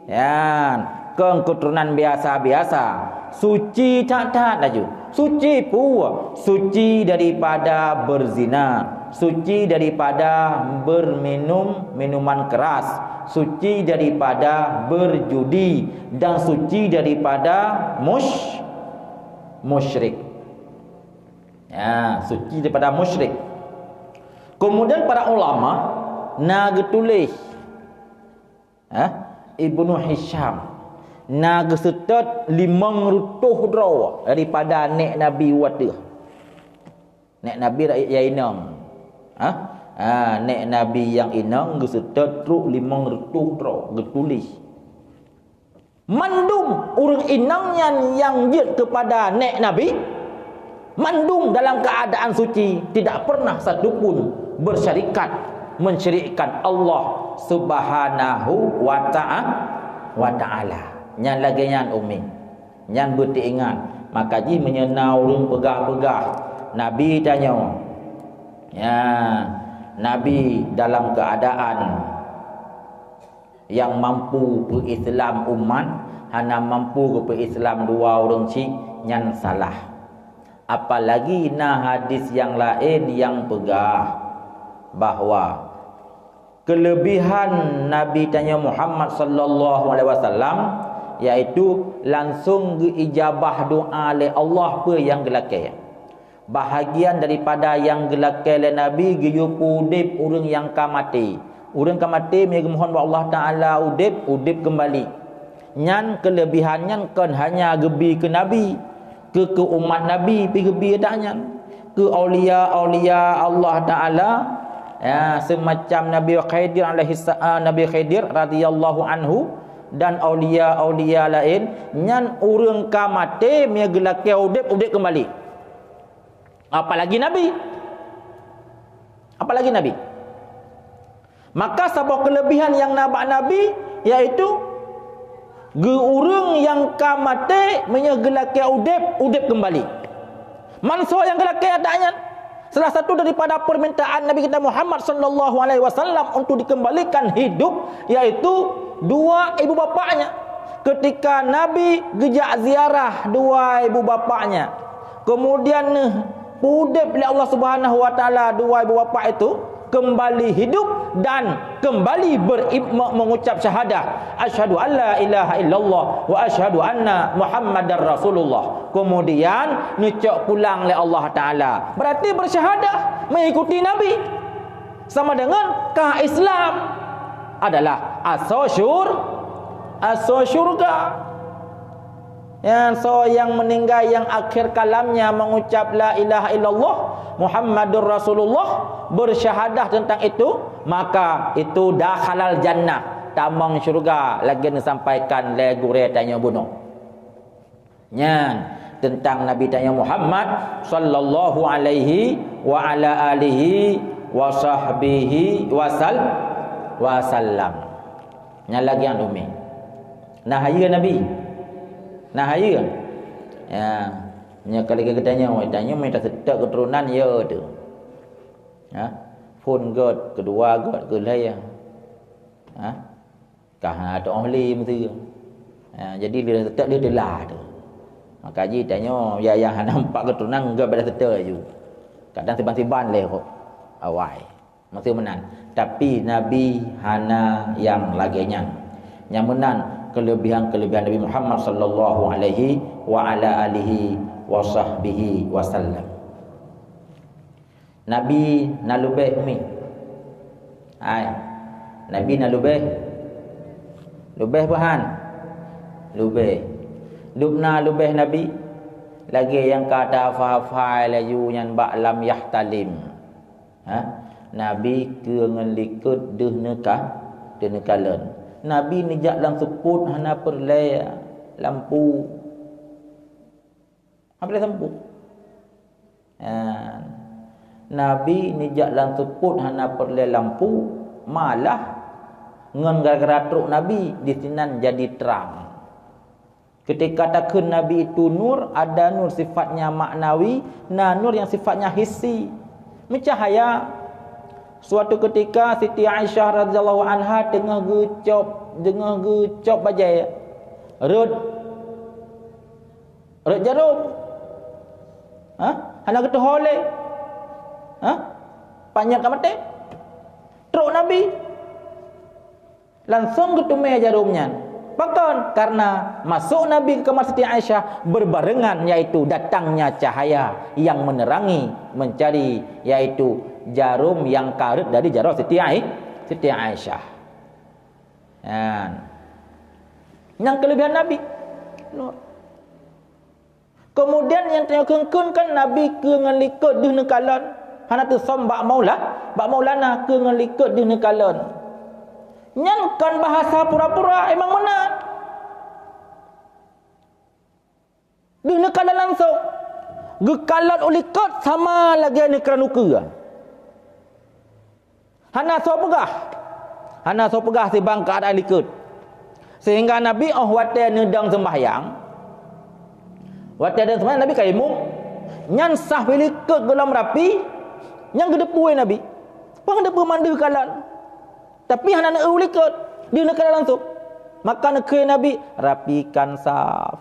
Ya, keturunan biasa-biasa. Suci tak laju. Suci pula. Suci daripada berzina, suci daripada berminum minuman keras, suci daripada berjudi, dan suci daripada musyrik. Ya, suci daripada musyrik. Kemudian para ulama naga tulis Ibnu Hisham naga setat 500 draw daripada nek Nabi wadah. Nek Nabi yang inang. Nek Nabi yang inang gesetat truk 500 draw getulis. Mandum urang inangnya yang jid kepada nek Nabi, mandum dalam keadaan suci, tidak pernah satupun bersyarikat mensyirikkan Allah Subhanahu wa ta'ala. Nyan lagi nyan umi, nyan betik ingat. Maka ji menyenau urang pegah-pegah. Nabi tanya, ya, Nabi dalam keadaan yang mampu berislam umat, hana mampu berislam dua orang cik, nyan salah. Apalagi hadis yang lain yang pegah bahawa kelebihan Nabi tanya Muhammad sallallahu alaihi wasallam iaitu langsung ijabah doa oleh Allah apa yang gelakai. Bahagian daripada yang gelakai oleh Nabi giyupu udip urang yang kamati. Urang kamati mohon ba Allah Taala udip kembali. Nyan kelebihannya kan hanya gebi ke Nabi, ke umat Nabi pi gebi taknya. Ke aulia-aulia Allah Taala, ya, semacam Nabi Khidir Nabi Khidir radhiyallahu anhu dan aulia-aulia lain, nyan urang kamate me gelake udip kembali. Apalagi Nabi. Maka sabab kelebihan yang nabak Nabi iaitu ge urang yang kamate me gelake udip kembali. Manso yang gelake adanya. Salah satu daripada permintaan Nabi kita Muhammad sallallahu alaihi wasallam untuk dikembalikan hidup yaitu dua ibu bapaknya. Ketika Nabi gejak ziarah dua ibu bapaknya, kemudian udip oleh Allah Subhanahu wa taala dua ibu bapa itu kembali hidup dan kembali mengucap syahadah asyhadu alla ilaha illallah wa asyhadu anna muhammadar rasulullah. Kemudian ngecok pulang oleh Allah Taala, berarti bersyahadah mengikuti Nabi, sama dengan kah Islam adalah asal syurga. Yang meninggal yang akhir kalamnya mengucap la ilaha illallah Muhammadur Rasulullah, bersyahadah tentang itu, maka itu dah halal jannah, tamang syurga. Lagi disampaikan le gure tanya bunuh. Nyan tentang Nabi tanya Muhammad sallallahu alaihi wa ala alihi wa sahbihi wasallam. Nyan lagi yang umi. Nah ya Nabi. Nah ya. Ya, nya kali kita tanya minta sedak keturunan ya tu. Ha? Pun god kedua god ke laya. Kah ada ahli mesti. Jadi dia sedak dia telah tu. Maka haji tanya, ya yang nampak keturunan enggak pada serta je. Kadang tiban-tiban leh kok. Awai. Maksud menan. Tapi Nabi hana yang laginya. Yang menan kelebihan-kelebihan Nabi Muhammad sallallahu alaihi wa ala alihi wa sahbihi wasallam. Nabi nalubeh mi. Nabi nalubeh. Lubeh bahan. Lubeh. Lubna lubeh Nabi. Lagi yang kata fahafai laju yang ba'lam yahtalim. Nabi ke ngelikut deh nekalan. Nabi nijak lang seput hana perlay lampu. Apa lampu? Nabi nijak lang seput hana perlay lampu, malah ngan gara-gara truk Nabi di sinan jadi terang. Ketika takun Nabi itu nur, ada nur sifatnya maknawi, nur yang sifatnya hissi, mencahaya. Suatu ketika Siti Aisyah radhiyallahu anha tengah gecop bajai rut jarum. Hana ketu hole. Panjang ka mate. Truk Nabi. Langsung ketumai jarumnya. Bahkan karena masuk Nabi ke kamar Siti Aisyah berbarengan, yaitu datangnya cahaya yang menerangi mencari, yaitu jarum yang karut dari jarum Siti Aisyah. Yang kelebihan Nabi. Kemudian yang terkengkun kan Nabi ke ngelikut di nekalan. Hana tu som bak maulana ke ngelikut di nekalan. Nyankan bahasa pura-pura emang benar. Dia nekalan langsung. Gekalan ulikot sama lagi nekeranuka. Hana so pegah si bangka ada likut. Sehingga Nabi wate nedang sembahyang. Wate nedang sembahyang Nabi kaimum. Nyan sah likut dalam rapi. Yang gedepu Nabi. Pengedepu mandu kalan. Tapi hana nak ulikut, dia nak kena langsung. Maka nak Nabi rapikan saf.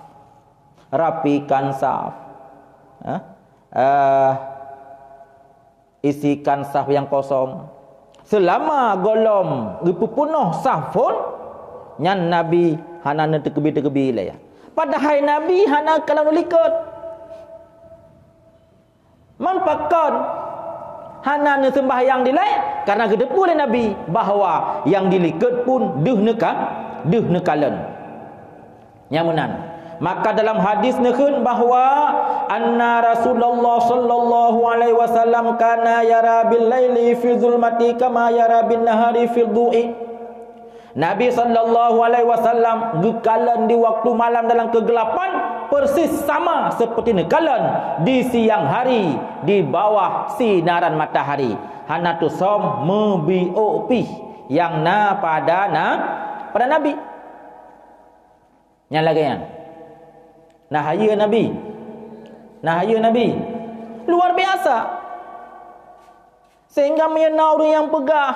Isikan saf yang kosong. Selama golom gepupunuh saf pun nyan Nabi hana nak terkebi lah ya. Padahal Nabi hana kalau ulikut. Manpakan hana ne sembahyang dilai karena gedepu oleh Nabi bahawa yang dilikut pun deh nekalan. Nyamunan. Maka dalam hadis nekun bahawa anna Rasulullah sallallahu alaihi wasallam kana yara bil laili fi zulmati kama yara bin nahari fil du'i. Nabi sallallahu alaihi wasallam gekalan di waktu malam dalam kegelapan persis sama seperti nekalan di siang hari di bawah sinaran matahari. Hana tu som mebiupi yang pada Nabi. Yang lagi yang nahaya Nabi luar biasa, sehingga menyenau orang yang pegah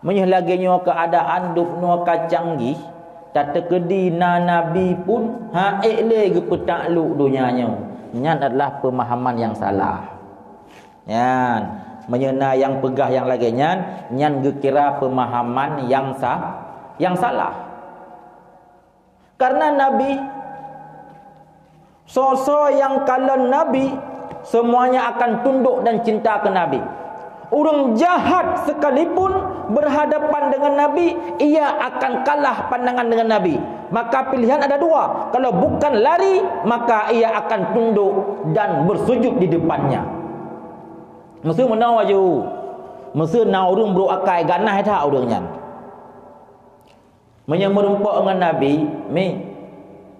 menyelaginya keadaan duk no canggih. Tak terkedi Nabi pun le ke petakluk dunianya. Nyan adalah pemahaman yang salah. Nyan menyena yang pegah yang lagi nyan gekira pemahaman yang salah. Karena Nabi sosok yang kalan Nabi semuanya akan tunduk dan cinta ke Nabi. Orang jahat sekalipun berhadapan dengan Nabi, ia akan kalah pandangan dengan Nabi. Maka pilihan ada dua. Kalau bukan lari, maka ia akan tunduk dan bersujud di depannya. Mesti menau aju. Mesti nau orang beruakai ganah tak orangnya. Menyemerumpak dengan Nabi,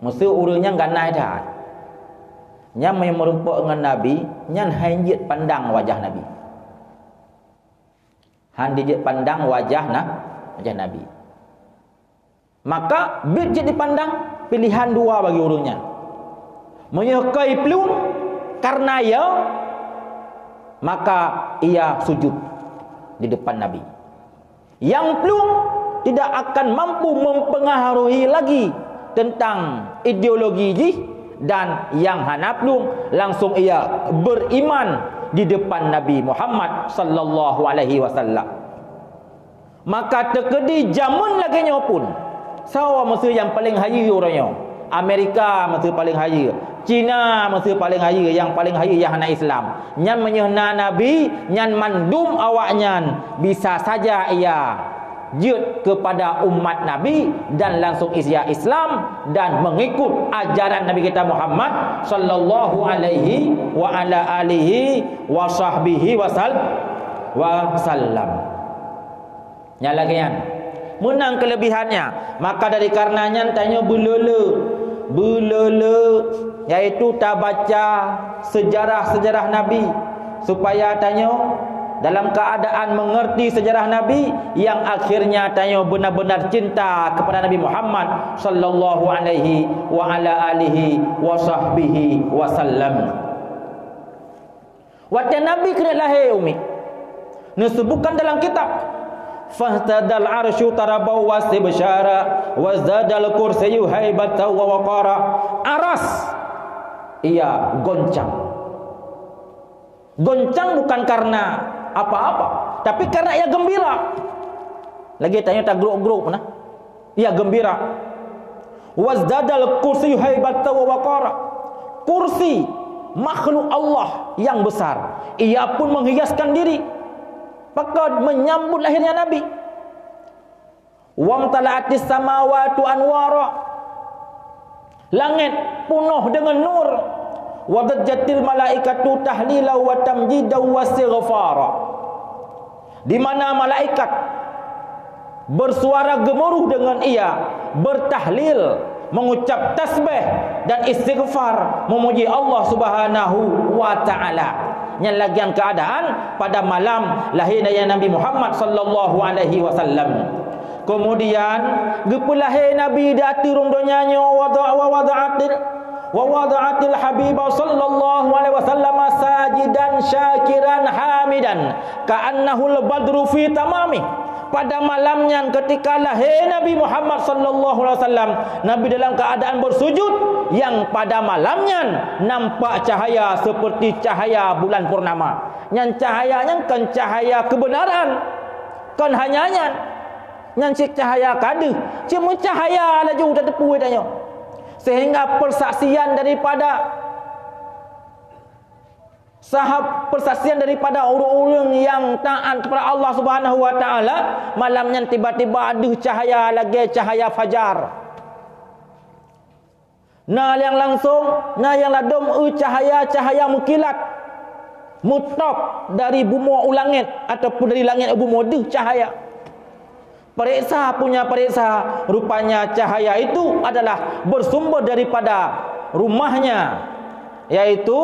mesti orangnya ganah tak. Yang menyemerumpak dengan Nabi, nyan hanjit pandang wajah Nabi. Handijit pandang wajah Nabi. Maka bijit dipandang, pilihan dua bagi orangnya. Menyukai pelun karena ia, maka ia sujud di depan Nabi. Yang pelun tidak akan mampu mempengaruhi lagi tentang ideologi dan yang hanaplung langsung ia beriman di depan Nabi Muhammad sallallahu alaihi wasallam. Maka terkedi zaman lagi pun sawa masa yang paling haya orangnya. Amerika masa paling haya, Cina masa paling haya, yang paling haya yang anak Islam. Nyan menyehna Nabi, nyan mandum awak nyan, bisa saja ia jut kepada umat Nabi dan langsung isya Islam dan mengikut ajaran Nabi kita Muhammad sallallahu alaihi wa ala alihi wa sahbihi wasallam. Yang lagian menang kelebihannya, maka dari karenanya tanya belele iaitu tak baca sejarah-sejarah Nabi supaya tanya dalam keadaan mengerti sejarah Nabi yang akhirnya tanya benar-benar cinta kepada Nabi Muhammad sallallahu alaihi wa ala alihi wa sahbihi wasallam. Waktu Nabi kena lahir umi disebutkan dalam kitab fahtadal arsyu tarabau wasibsyara wazdadal kursiyyu haibatan wa waqara. Aras ia goncang bukan karena apa-apa, tapi karena ia gembira. Lagi tanya tak grup-grup nah. Ia gembira. Wazdadal kursiyyu haibatan wa waqara. Kursi makhluk Allah yang besar, ia pun menghiaskan diri maka menyambut lahirnya Nabi. Wamtala'atis samawati anwara. Langit penuh dengan nur. Wadajjatil malaikatu tahlila wa tamjida wa istighfara. Di mana malaikat bersuara gemuruh dengan ia, bertahlil, mengucap tasbih dan istighfar, memuji Allah Subhanahu wa taala. Yang lagian keadaan pada malam lahirnya Nabi Muhammad sallallahu alaihi wasallam. Kemudian gepulahir Nabi di aturung donyanya wa wada'atil habibah sallallahu alaihi wasallam sajidan syakiran hamidan ka'annahu al-badru fi tamami. Pada malamnya ketika lahir Nabi Muhammad sallallahu alaihi wasallam, Nabi dalam keadaan bersujud yang pada malamnya nampak cahaya seperti cahaya bulan purnama. Yang cahayanya kan cahaya kebenaran. Kan hanyanya yang cahaya kadu, cuma cahaya laju tak tepu tanya. Sehingga persaksian daripada persaksian daripada orang-orang yang taat kepada Allah Subhanahu wa taala, malamnya tiba-tiba ada cahaya lagi, cahaya fajar. Nah yang langsung, nah yang ladom cahaya mukilat mutop dari bumi ulangit ataupun dari langit bumi ada cahaya. Periksa punya periksa, rupanya cahaya itu adalah bersumber daripada rumahnya, yaitu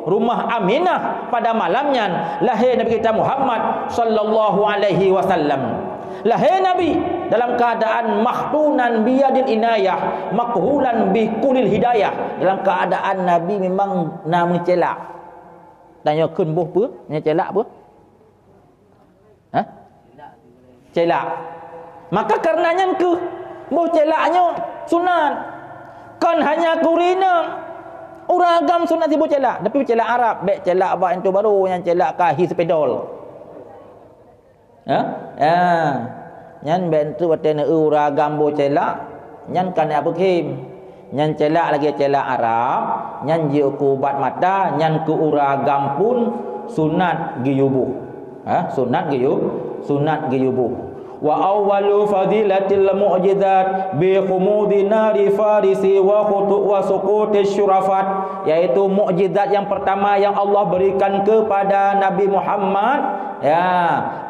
rumah Aminah pada malamnya lahir Nabi kita Muhammad sallallahu alaihi wasallam. Lahir Nabi dalam keadaan mahtunan biyadil inayah, makhulan bi kulil hidayah. Dalam keadaan Nabi memang nama celak. Tanya kun boh apa? Nya celak apa? Ha? Celak. Maka karenanya ke boh celaknya sunat. Kan hanya kurina orang agam sunat tiba celak, tapi celak Arab, baik celak abang itu baru yang celak kahi sepedol. Ha? Ya. Nyan bentu watena orang agam bo celak, nyan kan apa kim? Nyan celak lagi celak Arab, nyan je ku ubat mata, nyan ku orang agam pun sunat giyubuh. Ha? Sunat giyubuh. Wa awwalu fadilatil mu'jizat bi khumudi nari farisi wa khutu wa suquti syurafat, yaitu mukjizat yang pertama yang Allah berikan kepada Nabi Muhammad, ya,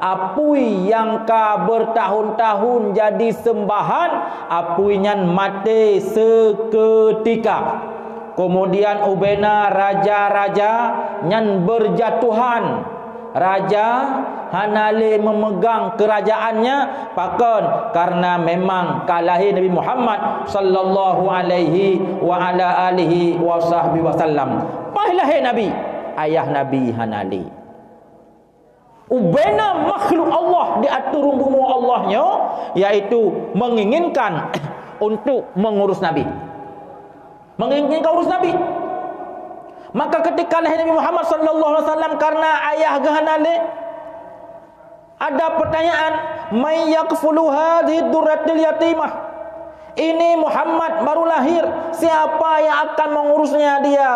apui yang ka bertahun-tahun jadi sembahan, apuinya mati seketika. Kemudian ubena raja-raja nyan berjatuhan. Raja hanale memegang kerajaannya pakon karena memang kalahi Nabi Muhammad sallallahu alaihi wa ala alihi wa sahbihi wasallam. Pahlahi Nabi, ayah Nabi hanale. Ubena makhluk Allah di atur bumi Allahnya, yaitu menginginkan untuk mengurus Nabi. menginginkan urus Nabi. Maka ketika lahir Nabi Muhammad sallallahu alaihi wasallam karena ayah gahanale, ada pertanyaan, may yakfulu hadhihi durratil yatimah. Ini Muhammad baru lahir, siapa yang akan mengurusnya dia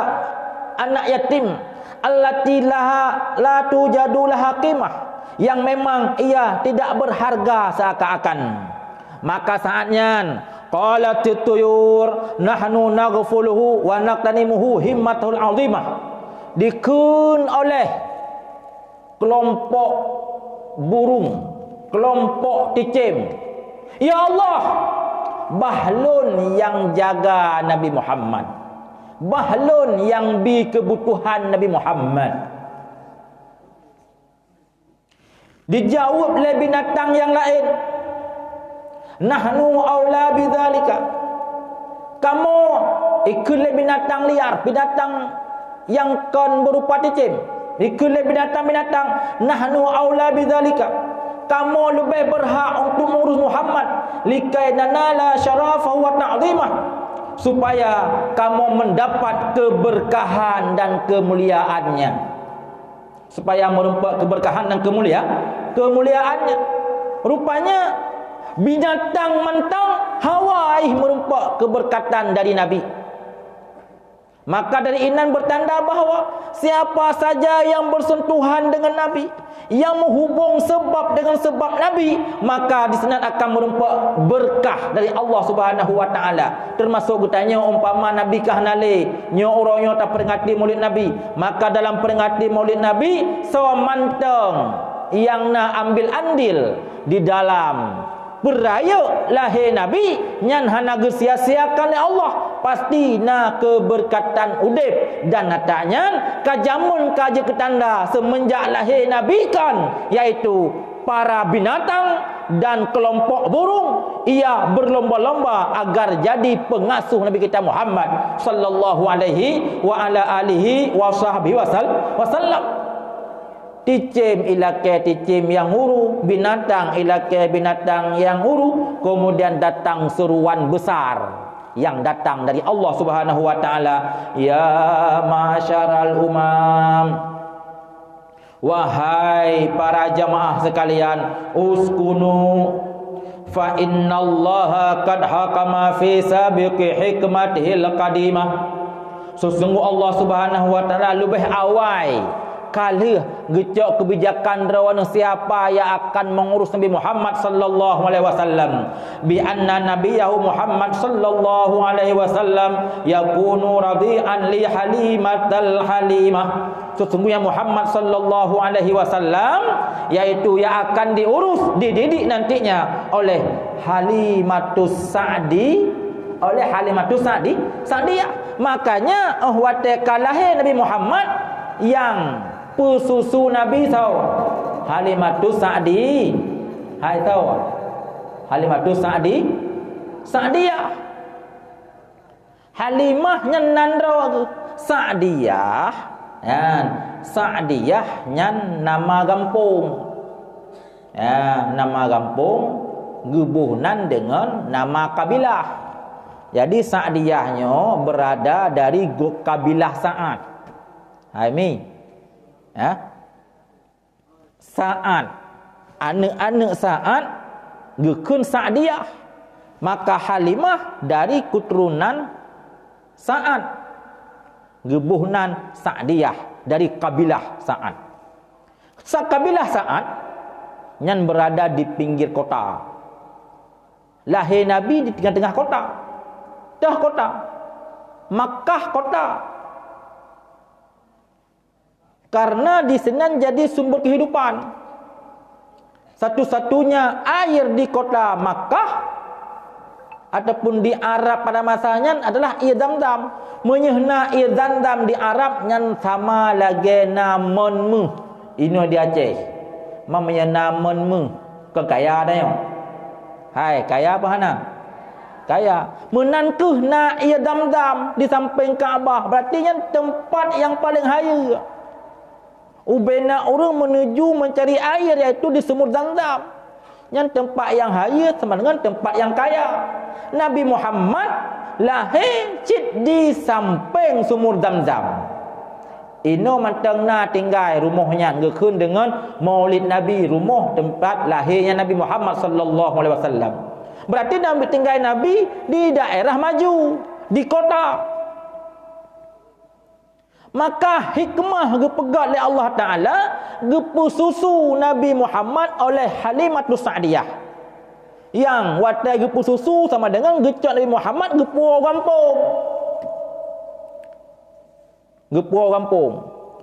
anak yatim allati laha la tujadu laha qimah, yang memang ia tidak berharga seakan-akan. Maka saatnya qalat tuyur nahnu naghfuluhu wa naqtanimuhu himmatul azimah, dikeun oleh kelompok burung, kelompok ticim, ya Allah, bahlun yang jaga Nabi Muhammad, bahlun yang bi kebutuhan Nabi Muhammad. Dijawab oleh binatang yang lain, nahnu aula bidzalika, kamu ikutlah binatang liar, binatang yang kan berupa ticim, ikutlah binatang-binatang, nahnu aula bidzalika, kamu lebih berhak untuk mengurus Muhammad, likai nanala syarafahu wa ta'zimah, supaya kamu mendapat keberkahan dan kemuliaannya, supaya merumpak keberkahan dan kemuliaannya. Rupanya binatang mentang hawai merumpak keberkatan dari Nabi. Maka dari inan bertanda bahawa siapa saja yang bersentuhan dengan Nabi, yang menghubung sebab dengan sebab Nabi, maka disenat akan merumpak berkah dari Allah Subhanahu wa taala. Termasuk gutanya umpama Nabi kahnale nyo uronyo tak peringati Maulid Nabi, maka dalam peringati Maulid Nabi sewamanteng yang nak ambil andil di dalam beraya lahir Nabi nyan hana sia-siakan oleh Allah, pasti na keberkatan udip dan natanya kajamun kaje ketanda semenjak lahir Nabi kan, yaitu para binatang dan kelompok burung ia berlomba-lomba agar jadi pengasuh Nabi kita Muhammad sallallahu alaihi wa ala alihi wa sahbihi wasallam. Ticim ilake ticim yang huru, binatang ilake binatang yang huru. Kemudian datang seruan besar yang datang dari Allah Subhanahu wa taala, ya masyaral umam, wahai para jamaah sekalian, uskunu fa innallaha qad hakama fi sabiqi hikmatihil qadimah. Sesungguh Allah Subhanahu wa taala lebih awal kali gecok kebijakan rawan siapa yang akan mengurus Nabi Muhammad sallallahu alaihi wasallam, bi anna nabiyahu Muhammad sallallahu alaihi wasallam yakunu radian li halimatal halimah. Sesungguhnya Muhammad sallallahu alaihi wasallam yaitu yang akan diurus, dididik nantinya oleh Halimatus Sa'di, oleh Halimatus Sa'diyah. Makanya waktu lahir Nabi Muhammad yang pesusu Nabi tahu Halimatus Sa'di, hai tahu Halimatus Sa'diyah. Halimah nyan nandro Sa'diyah, ya Sa'diyah nyan nama kampung, ya nama kampung gebuhnan dengan nama kabilah. Jadi Sa'diyahnya berada dari kabilah Sa'ad. Hai mi, ya Sa'ad, anak-anak Sa'ad gekun Sa'diyah. Maka Halimah dari keturunan Sa'ad, gebuhnan Sa'diyah dari kabilah Sa'ad. Kabilah Sa'ad yang berada di pinggir kota. Lahir Nabi di tengah-tengah kota. Dah kota Makkah kota. Karena di sana jadi sumber kehidupan. Satu-satunya air di kota Makkah ataupun di Arab pada masanya adalah air Zamzam. Menyehna air Zamzam di Arab yang sama lagi namonmu. Ini di Aceh. Mamanya namonmu. Kekaya ada yang. Hai, kaya apa hana? Kaya. Menankuh na air Zamzam di samping Kaabah. Berarti yang tempat yang paling haya. Ubena orang menuju mencari air iaitu di sumur Zamzam. Yang tempat yang haya sama dengan tempat yang kaya. Nabi Muhammad lahir cik di samping sumur Zamzam. Ino mantang na tinggal rumahnya ngekun dengan Maulid Nabi, rumah tempat lahirnya Nabi Muhammad sallallahu alaihi wasallam. Berarti Nabi tinggal Nabi di daerah maju, di kota. Maka hikmah gepegat oleh Allah Taala gepu susu Nabi Muhammad oleh Halimatus Sa'diyah. Yang watai gepu susu sama dengan gecot Nabi Muhammad gepu orang kampung. Gepu orang kampung.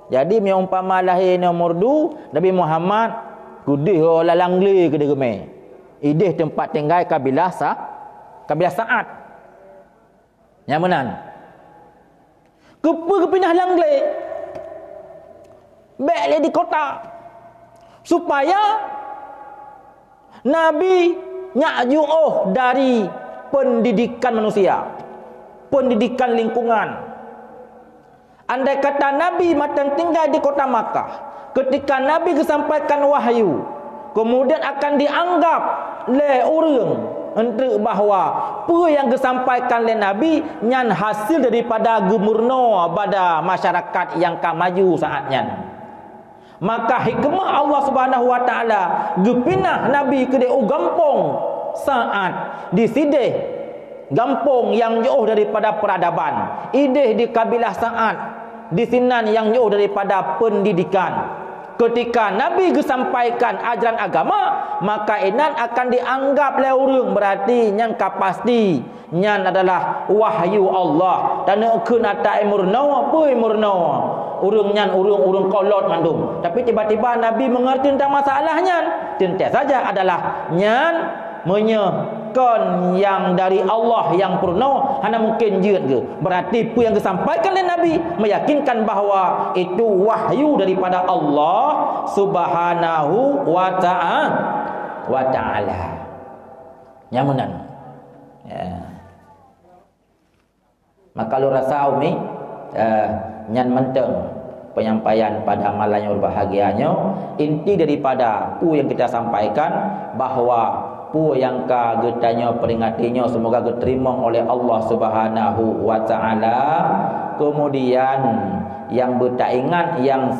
Jadi umpama lahir nomor 2 Nabi Muhammad kudih orang langli ke derme. Idih tempat tinggal kabilah Sa'ad. Yang menan. Kepindah langli. Baiklah di kota. Supaya Nabi nyakjuh dari pendidikan manusia. Pendidikan lingkungan. Andai kata Nabi matang tinggal di kota Makkah, ketika Nabi kesampaikan wahyu, kemudian akan dianggap oleh orang untuk bahawa apa yang disampaikan oleh Nabi nyan hasil daripada gemurno pada masyarakat yang ka maju saatnya. Maka hikmah Allah Subhanahu wa taala gepinah Nabi ke deu gampong saat di sideh gampong yang jauh daripada peradaban, ideh di kabilah Sa'ad, di sinan yang jauh daripada pendidikan. Ketika Nabi kesampaikan ajaran agama, maka inan akan dianggap oleh orang berarti yang pasti nyan adalah wahyu Allah dan keun atai murna apa murna. Urang nyan urang kolot mandum. Tapi tiba-tiba Nabi mengerti tentang masalahnya. Tentu saja adalah nyan menyekan yang dari Allah yang purna hanya mungkin jeut ke. Berarti apa yang disampaikan oleh Nabi meyakinkan bahawa itu wahyu daripada Allah Subhanahu wa ta'ala. Nyamanan. Ya. Maka lu rasa umi nyan menteng penyampaian pada malam yang berbahagianya, inti daripada apa yang kita sampaikan bahawa apa yang ka getanya peringatinya semoga diterima oleh Allah Subhanahu wa taala. Kemudian yang bertaingat yang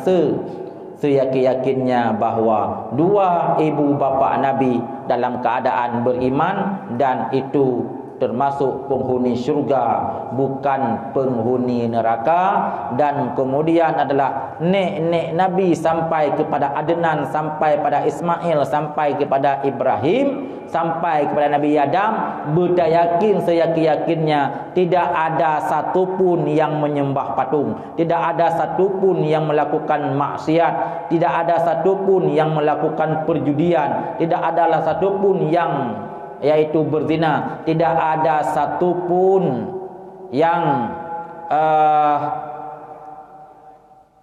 seyakin-yakinnya bahawa dua ibu bapa Nabi dalam keadaan beriman dan itu termasuk penghuni syurga bukan penghuni neraka. Dan kemudian adalah nek Nabi sampai kepada Adnan, sampai pada Ismail, sampai kepada Ibrahim, sampai kepada Nabi Adam, beryakin seyakin-yakinnya tidak ada satupun yang menyembah patung, tidak ada satupun yang melakukan maksiat, tidak ada satupun yang melakukan perjudian, tidak adalah satupun yang yaitu berzina, tidak ada satupun yang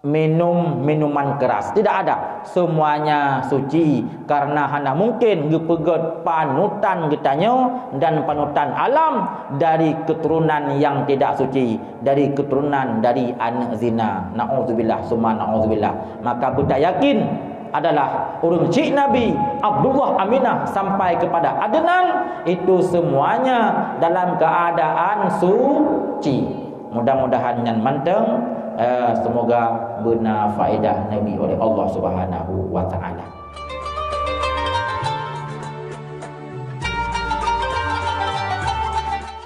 minum minuman keras, tidak ada. Semuanya suci karena hanya mungkin gepeget panutan getanya dan panutan alam dari keturunan yang tidak suci, dari keturunan dari anak zina. Na'udzubillah summa na'udzubillah. Maka kita yakin adalah urang cik Nabi Abdullah Aminah sampai kepada Adnan itu semuanya dalam keadaan suci. Mudah-mudahan yang manteng, semoga benar faedah Nabi oleh Allah Subhanahu wa taala.